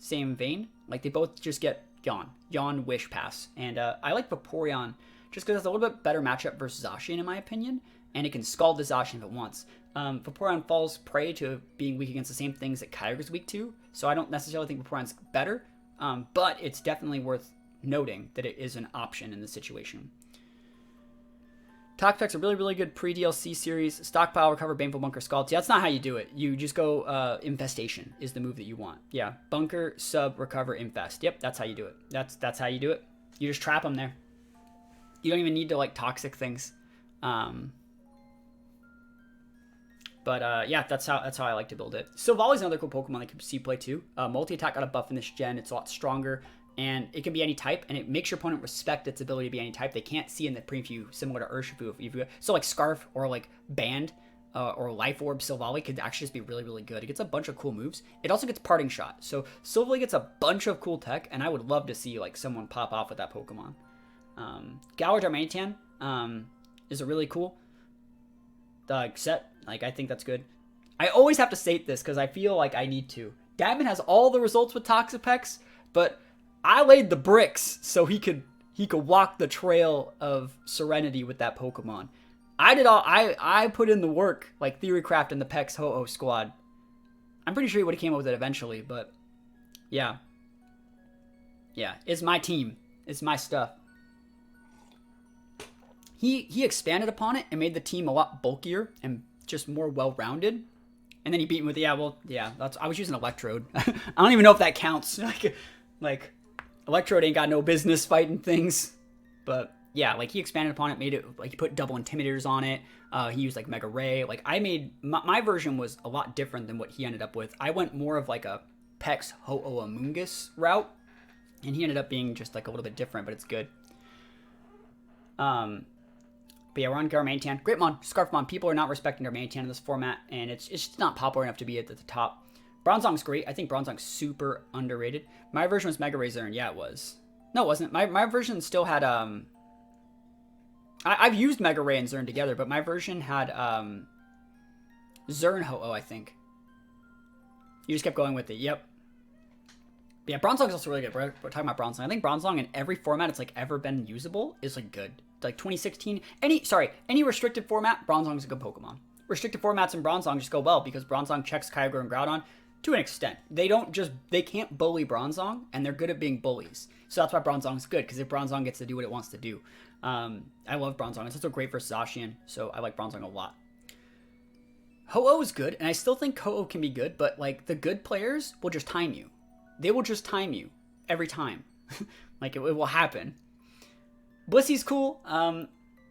vein. Like, they both just get Yawn Wish Pass. And I like Vaporeon just because it's a little bit better matchup versus Zacian, in my opinion, and it can scald the Zacian if it wants. Vaporeon falls prey to being weak against the same things that Kyogre's weak to, so I don't necessarily think Vaporeon's better, but it's definitely worth noting that it is an option in this situation. Toxapex, a really, really good pre-DLC series. Stockpile, recover, Baneful, Bunker, Scald. See, that's not how you do it. You just go Infestation is the move that you want. Yeah, Bunker, Sub, Recover, Infest. Yep, that's how you do it. That's how you do it. You just trap them there. You don't even need to like toxic things. But yeah, that's how I like to build it. Silvali's another cool Pokemon that can see play too. Multi-attack got a buff in this gen. It's a lot stronger, and it can be any type, and it makes your opponent respect its ability to be any type. They can't see in the preview, similar to Urshifu. So like Scarf or like Band or Life Orb, Silvally could actually just be really, really good. It gets a bunch of cool moves. It also gets Parting Shot. So Silvally gets a bunch of cool tech, and I would love to see like someone pop off with that Pokemon. Galar Darmanitan is a really cool set. Like, I think that's good. I always have to state this because I feel like I need to. Dabman has all the results with Toxapex, but I laid the bricks so he could walk the trail of Serenity with that Pokemon. I did all. I put in the work, like Theorycraft and the Pex Ho-Oh squad. I'm pretty sure he would have came up with it eventually, but yeah. Yeah, it's my team. It's my stuff. He expanded upon it and made the team a lot bulkier and just more well-rounded. And then he beat me with, I was using Electrode. I don't even know if that counts. like Electrode ain't got no business fighting things. But yeah, like he expanded upon it, made it, like he put double Intimidators on it. He used like Mega Ray. Like I made, my version was a lot different than what he ended up with. I went more of like a Pex Ho-Oh Amoonguss route. And he ended up being just like a little bit different, but it's good. But yeah, we're on Darmanitan. Great mon, Scarfmon. People are not respecting Darmanitan in this format, and it's just not popular enough to be at the top. Bronzong's great. I think Bronzong's super underrated. My version was Mega Razor, and yeah, it was. No, it wasn't. My version still had I've used Mega Ray and Zern together, but my version had Zern Ho-Oh, I think. You just kept going with it. Yep. But yeah, Bronzong's also really good. We're talking about Bronzong. I think Bronzong in every format it's like ever been usable is like good. Like 2016, any restricted format, Bronzong's a good Pokemon. Restricted formats in Bronzong just go well because Bronzong checks Kyogre and Groudon to an extent. They can't bully Bronzong, and they're good at being bullies. So that's why Bronzong's good, because if Bronzong gets to do what it wants to do. I love Bronzong. It's also great for Zacian, so I like Bronzong a lot. Ho-Oh is good, and I still think Ho-Oh can be good, but like the good players will just time you. They will just time you every time. Like it will happen. Blissy's cool. I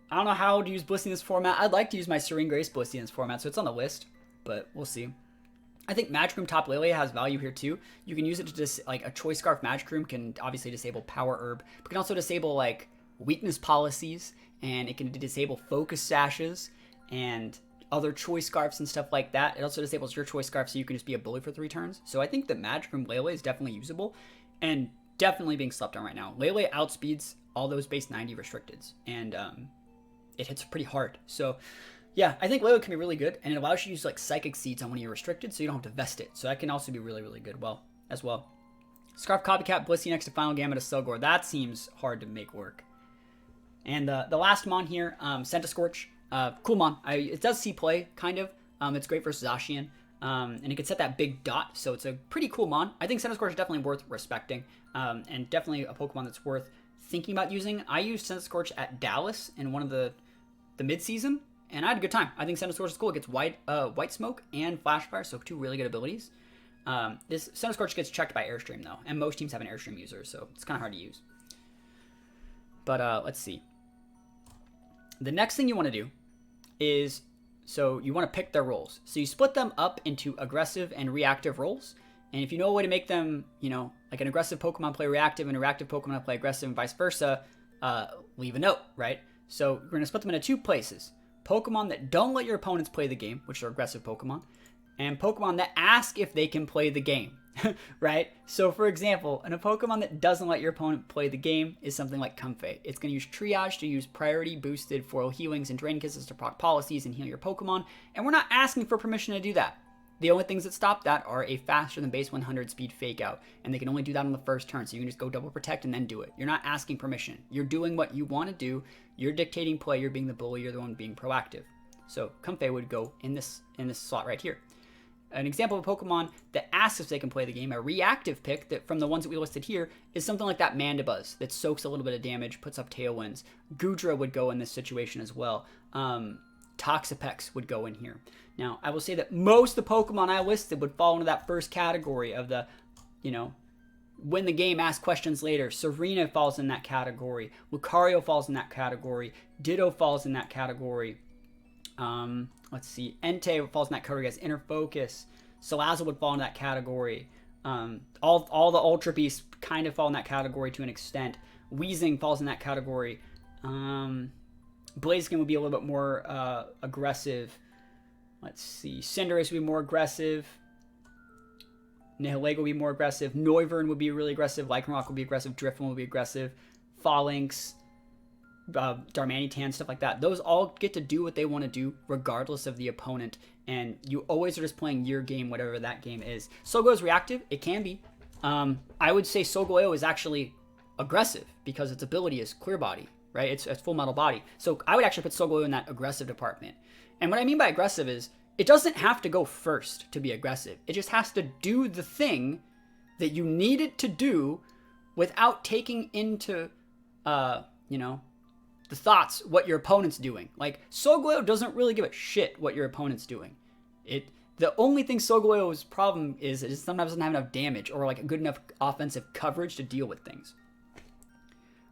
don't know how to use Blissey in this format. I'd like to use my Serene Grace Blissey in this format, so it's on the list, but we'll see. I think Magikarp Top Lele has value here too. You can use it to like a Choice Scarf Magikarp can obviously disable Power Herb, but can also disable like weakness policies, and it can disable focus sashes and other Choice Scarfs and stuff like that. It also disables your Choice Scarf, so you can just be a bully for 3 turns. So I think that Magikarp Lele is definitely usable and definitely being slept on right now. Lele outspeeds all those base 90 restricteds, and it hits pretty hard. So yeah, I think Lele can be really good, and it allows you to use like Psychic Seeds on one of your restricted, so you don't have to vest it. So that can also be really, really good as well. Scarf Copycat Blissey next to Final Gambit of Selgor. That seems hard to make work. And the last mon here, Centiskorch. Cool mon. It does see play, kind of. It's great for Zacian. And it can set that big dot, so it's a pretty cool mon. I think Centiskorch is definitely worth respecting, and definitely a Pokemon that's worth thinking about using. I used Centiskorch at Dallas in one of the mid-season, and I had a good time. I think Centiskorch is cool. it gets White Smoke and Flash Fire, so 2 really good abilities. This Centiskorch gets checked by Airstream, though, and most teams have an Airstream user, so it's kind of hard to use. But let's see. The next thing you want to do is, so you want to pick their roles. So you split them up into aggressive and reactive roles. And if you know a way to make them, like an aggressive Pokemon play reactive and a reactive Pokemon play aggressive and vice versa, leave a note, right? So you're going to split them into 2 places. Pokemon that don't let your opponents play the game, which are aggressive Pokemon, and Pokemon that ask if they can play the game, right? So for example, a Pokemon that doesn't let your opponent play the game is something like Comfey. It's going to use Triage to use priority boosted foil healings and Drain Kisses to proc policies and heal your Pokemon, and we're not asking for permission to do that. The only things that stop that are a faster than base 100 speed fake out, and they can only do that on the first turn, so you can just go double protect and then do it. You're not asking permission. You're doing what you want to do. You're dictating play. You're being the bully. You're the one being proactive. So Comfey would go in this slot right here. An example of a Pokemon that asks if they can play the game, a reactive pick that from the ones that we listed here, is something like that Mandibuzz that soaks a little bit of damage, puts up Tailwinds. Goodra would go in this situation as well. Toxapex would go in here. Now, I will say that most of the Pokemon I listed would fall into that first category of the, win the game, ask questions later. Serena falls in that category. Lucario falls in that category. Ditto falls in that category. Let's see. Entei falls in that category as inner focus. Salazzle would fall in that category. All the Ultra Beasts kind of fall in that category to an extent. Weezing falls in that category. Blaziken would be a little bit more aggressive. Let's see. Cinderace would be more aggressive. Nihilego would be more aggressive. Noivern would be really aggressive. Lycanroc would be aggressive. Drifloon would be aggressive. Phalanx, Darmanitan, stuff like that. Those all get to do what they want to do regardless of the opponent. And you always are just playing your game, whatever that game is. Solgaleo is reactive. It can be. I would say Solgaleo is actually aggressive because its ability is Clear Body, right? It's Full Metal Body. So I would actually put Solgaleo in that aggressive department. And what I mean by aggressive is it doesn't have to go first to be aggressive. It just has to do the thing that you need it to do without taking into, the thoughts what your opponent's doing. Like, Solgaleo doesn't really give a shit what your opponent's doing. The only thing Solgaleo's problem is it sometimes doesn't have enough damage or like a good enough offensive coverage to deal with things.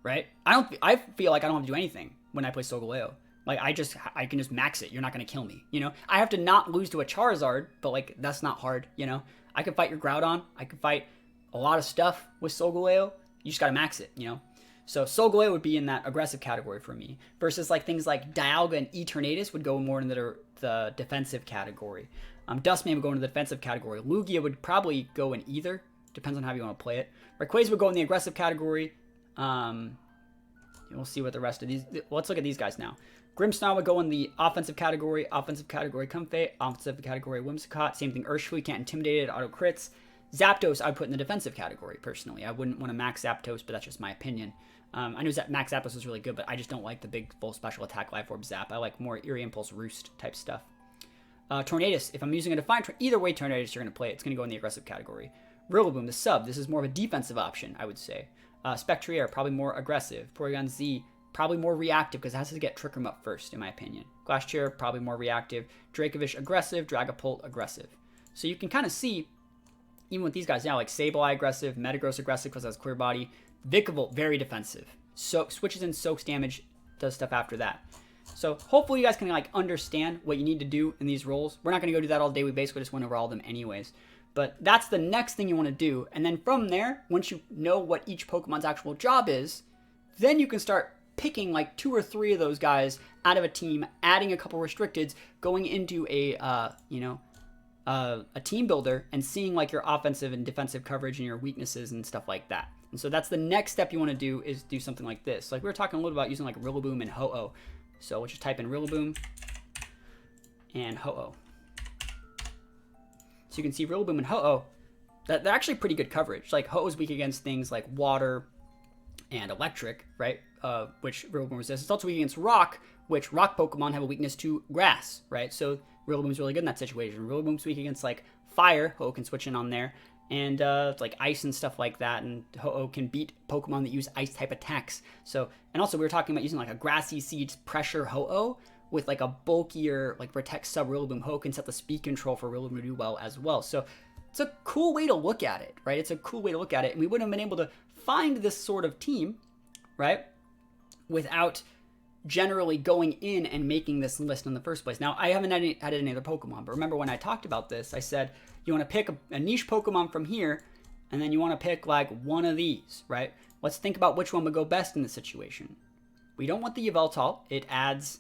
Right? I feel like I don't have to do anything when I play Solgaleo. Like, I can just max it. You're not going to kill me, I have to not lose to a Charizard, but, like, that's not hard, I can fight your Groudon. I can fight a lot of stuff with Solgaleo. You just got to max it, So Solgaleo would be in that aggressive category for me. Versus, like, things like Dialga and Eternatus would go more into the defensive category. Dustman would go into the defensive category. Lugia would probably go in either. Depends on how you want to play it. Rayquaza would go in the aggressive category. We'll see what the rest of these... Let's look at these guys now. Grimmsnarl would go in the offensive category Comfey, offensive category Whimsicott, same thing Urshifu, can't intimidate it, auto crits. Zapdos I would put in the defensive category, personally. I wouldn't want to max Zapdos, but that's just my opinion. I know Max Zapdos is really good, but I just don't like the big full special attack Life Orb Zap. I like more Eerie Impulse Roost type stuff. Tornadus, if I'm using a Defiant, either way Tornadus you're going to play, it's going to go in the aggressive category. Rillaboom, the sub, this is more of a defensive option, I would say. Spectrier, probably more aggressive. Porygon Z, probably more reactive because it has to get Trick Room up first, in my opinion. Glacier, probably more reactive. Dracovish, aggressive. Dragapult, aggressive. So you can kind of see, even with these guys now, like Sableye, aggressive. Metagross, aggressive because it has Clear Body. Vikavolt, very defensive. So switches in soaks damage, does stuff after that. So hopefully you guys can like understand what you need to do in these roles. We're not going to go do that all day. We basically just went over all of them anyways. But that's the next thing you want to do. And then from there, once you know what each Pokemon's actual job is, then you can start picking like 2 or 3 of those guys out of a team, adding a couple restricteds, going into a team builder and seeing like your offensive and defensive coverage and your weaknesses and stuff like that. And so that's the next step you want to do, is do something like this. Like we were talking a little about using like Rillaboom and Ho-Oh. So we'll just type in Rillaboom and Ho-Oh. So you can see Rillaboom and Ho-Oh, they're actually pretty good coverage. Like Ho-Oh's weak against things like water and electric, right? Which Rillaboom resists. It's also weak against rock, which rock Pokemon have a weakness to grass, right? So Rillaboom's really good in that situation. Rillaboom's weak against like fire. Ho-Oh can switch in on there. And like ice and stuff like that. And Ho-Oh can beat Pokemon that use ice type attacks. So, and also we were talking about using like a Grassy Seeds pressure Ho-Oh with like a bulkier, like Protect sub Rillaboom. Ho-Oh can set the speed control for Rillaboom to do well as well. So it's a cool way to look at it, right? It's a cool way to look at it. And we wouldn't have been able to find this sort of team, right, without generally going in and making this list in the first place. Now, I haven't added any other Pokemon, but remember when I talked about this, I said you want to pick a niche Pokemon from here, and then you want to pick like one of these, right? Let's think about which one would go best in this situation. We don't want the Yveltal. It adds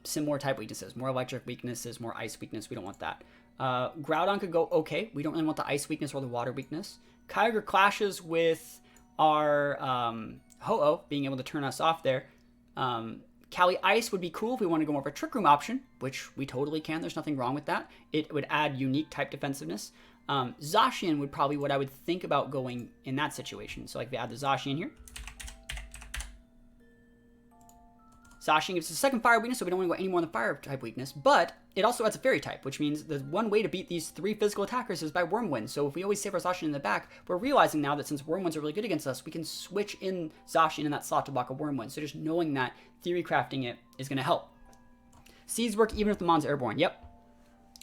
similar type weaknesses, more electric weaknesses, more ice weakness. We don't want that. Groudon could go okay. We don't really want the ice weakness or the water weakness. Kyogre clashes with our Ho-Oh, being able to turn us off there. Cali Ice would be cool if we want to go more of a Trick Room option, which we totally can. There's nothing wrong with that. It would add unique type defensiveness. Zacian would probably what I would think about going in that situation. So like we add the Zacian here. Zacian gives us a second fire weakness, so we don't want to go any more than fire type weakness, but it also adds a fairy type, which means the one way to beat these 3 physical attackers is by Wormwind. So if we always save our Zacian in the back, we're realizing now that since Wormwinds are really good against us, we can switch in Zacian in that slot to block a Wormwind. So just knowing that, theory crafting it is going to help. Seeds work even if the Mon's airborne. Yep.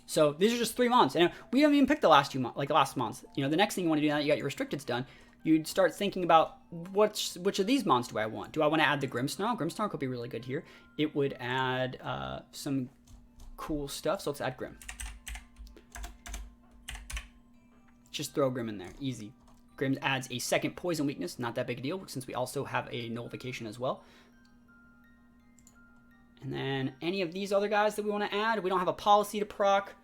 So these are just 3 Mons, and we haven't even picked the last 2 Mons, like the last Mons. The next thing you want to do now that you got your restricteds done, you'd start thinking about which of these mons do I want? Do I want to add the Grimmsnarl? Grimmsnarl could be really good here. It would add some cool stuff, so let's add Grimm. Just throw Grimm in there, easy. Grimm adds a second poison weakness, not that big a deal, since we also have a nullification as well. And then any of these other guys that we want to add, we don't have a policy to proc.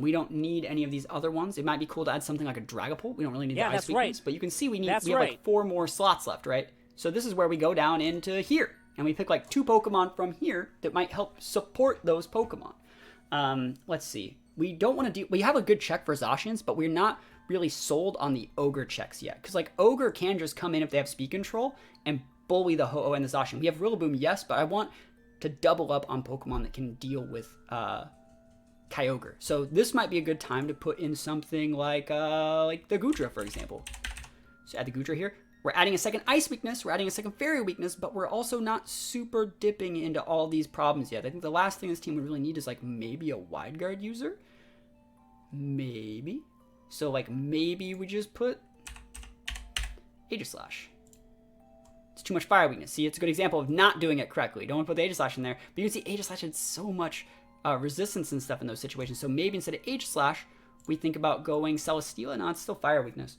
We don't need any of these other ones. It might be cool to add something like a Dragapult. We don't really need the ice weakness, but you can see we have like 4 more slots left, right? So this is where we go down into here, and we pick like 2 Pokemon from here that might help support those Pokemon. Let's see. We don't want to do. We have a good check for Zacians, but we're not really sold on the Ogre checks yet, because like Ogre can just come in if they have speed control and bully the Ho-Oh and the Zacian. We have Rillaboom, yes, but I want to double up on Pokemon that can deal with Kyogre. So this might be a good time to put in something like the Goodra, for example. So add the Goodra here. We're adding a second ice weakness, we're adding a second fairy weakness, but we're also not super dipping into all these problems yet. I think the last thing this team would really need is like maybe a wide guard user. Maybe. So like maybe we just put Aegislash. It's too much fire weakness. See, it's a good example of not doing it correctly. Don't want to put the Aegislash in there. But you can see Aegislash had so much resistance and stuff in those situations. So maybe instead of Aegislash, we think about going Celesteela. No, it's still fire weakness.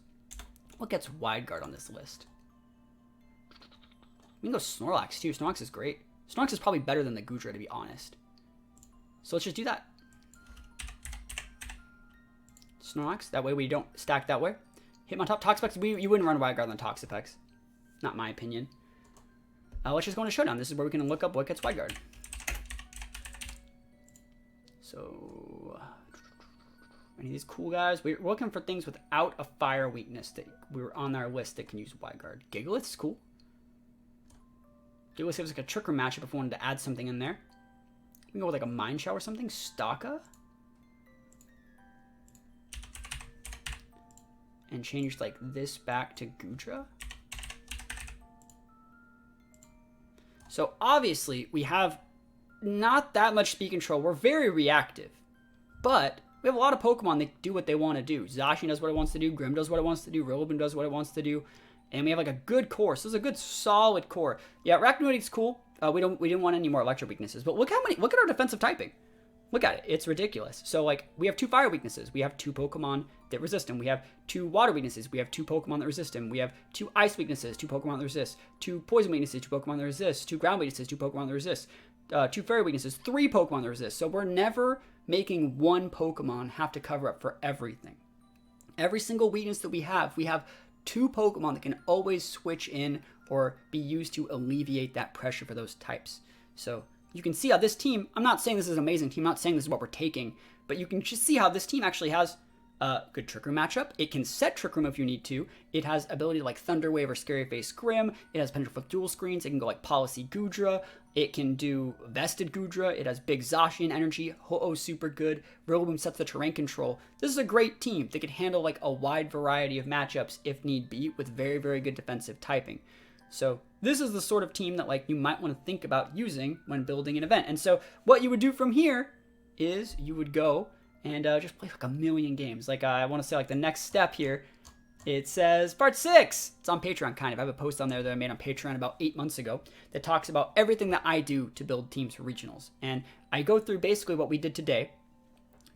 What gets wide guard on this list? We can go Snorlax too. Snorlax is great. Snorlax is probably better than the Goodra, to be honest. So let's just do that. Snorlax. That way we don't stack that way. Hitmontop. Toxapex. You wouldn't run wide guard on Toxapex. Not my opinion. Let's just go into Showdown. This is where we can look up what gets wide guard. So, any of these cool guys? We're looking for things without a fire weakness that we were on our list that can use wide guard. Gigalith's cool. Gigalith gives like a Trick Room matchup if we wanted to add something in there. We can go with like a Mind Shower or something. Stalka. And change like this back to Goodra. So obviously we have not that much speed control. We're very reactive, but we have a lot of Pokemon that do what they want to do. Zacian does what it wants to do. Grimm does what it wants to do. Rillaboom does what it wants to do. And we have like a good core. So this is a good solid core. Yeah, Arachnoid's cool. We didn't want any more electric weaknesses, but look at our defensive typing. Look at it. It's ridiculous. So like we have 2 fire weaknesses. We have 2 Pokemon that resist them. We have 2 water weaknesses. We have 2 Pokemon that resist them. We have 2 ice weaknesses, 2 Pokemon that resist. 2 poison weaknesses, 2 Pokemon that resist. 2 ground weaknesses, 2 Pokemon that resist. 2 fairy weaknesses, 3 Pokemon that resist. So we're never making one Pokemon have to cover up for everything. Every single weakness that we have 2 Pokemon that can always switch in or be used to alleviate that pressure for those types. So you can see how this team, I'm not saying this is an amazing team, I'm not saying this is what we're taking, but you can just see how this team actually has a good Trick Room matchup. It can set Trick Room if you need to. It has ability like Thunder Wave or Scary Face Grimm. It has potential for dual screens. It can go like Policy Goodra. It can do Vested Goodra. It has big Zacian energy. Ho-Oh super good. Rillaboom sets the terrain control. This is a great team that can handle like a wide variety of matchups if need be with very, very good defensive typing. So this is the sort of team that like you might want to think about using when building an event. And so what you would do from here is you would go and just play like a million games. Like I want to say like the next step here, it says part 6. It's on Patreon kind of. I have a post on there that I made on Patreon about 8 months ago that talks about everything that I do to build teams for regionals. And I go through basically what we did today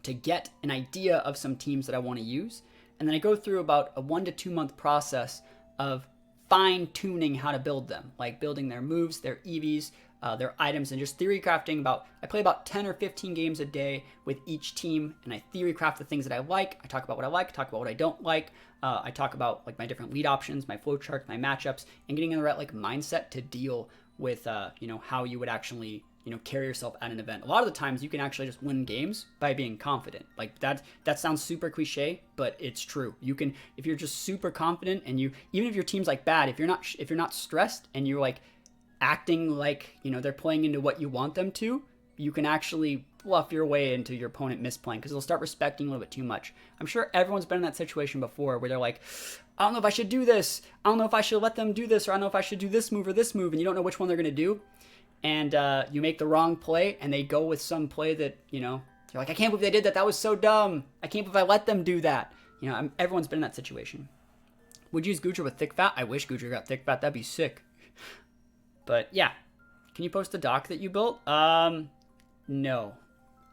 to get an idea of some teams that I want to use. And then I go through about a 1 to 2 month process of fine-tuning how to build them, like building their moves, their EVs, their items, and just theory crafting I play about 10 or 15 games a day with each team, and I theory craft the things that I like. I talk about what I like, talk about what I don't like. I talk about like my different lead options, my flowchart, my matchups, and getting in the right like mindset to deal with how you would actually carry yourself at an event. A lot of the times you can actually just win games by being confident. Like that sounds super cliche, but it's true. You can, if you're just super confident and even if your team's like bad, if you're not stressed and you're like acting like, they're playing into what you want them to, you can actually bluff your way into your opponent misplaying because they'll start respecting you a little bit too much. I'm sure everyone's been in that situation before where they're like, I don't know if I should do this. I don't know if I should let them do this, or I don't know if I should do this move or this move, and you don't know which one they're going to do. And you make the wrong play, and they go with some play that, you're like, I can't believe they did that. That was so dumb. I can't believe I let them do that. Everyone's been in that situation. Would you use Gujar with thick fat? I wish Gujar got thick fat. That'd be sick. But yeah. Can you post the doc that you built? No.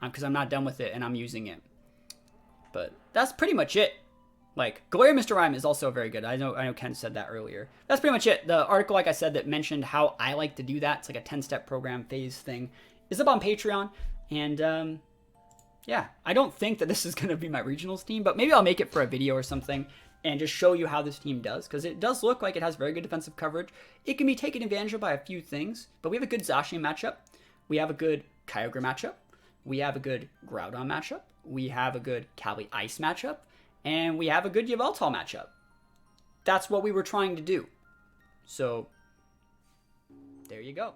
Because I'm not done with it and I'm using it. But that's pretty much it. Like, Galarian Mr. Rhyme is also very good. I know Ken said that earlier. That's pretty much it. The article, like I said, that mentioned how I like to do that, it's like a 10-step program phase thing, is up on Patreon. And yeah, I don't think that this is going to be my regionals team, but maybe I'll make it for a video or something and just show you how this team does, because it does look like it has very good defensive coverage. It can be taken advantage of by a few things, but we have a good Zacian matchup. We have a good Kyogre matchup. We have a good Groudon matchup. We have a good Cali Ice matchup. And we have a good Yveltal matchup. That's what we were trying to do. So, there you go.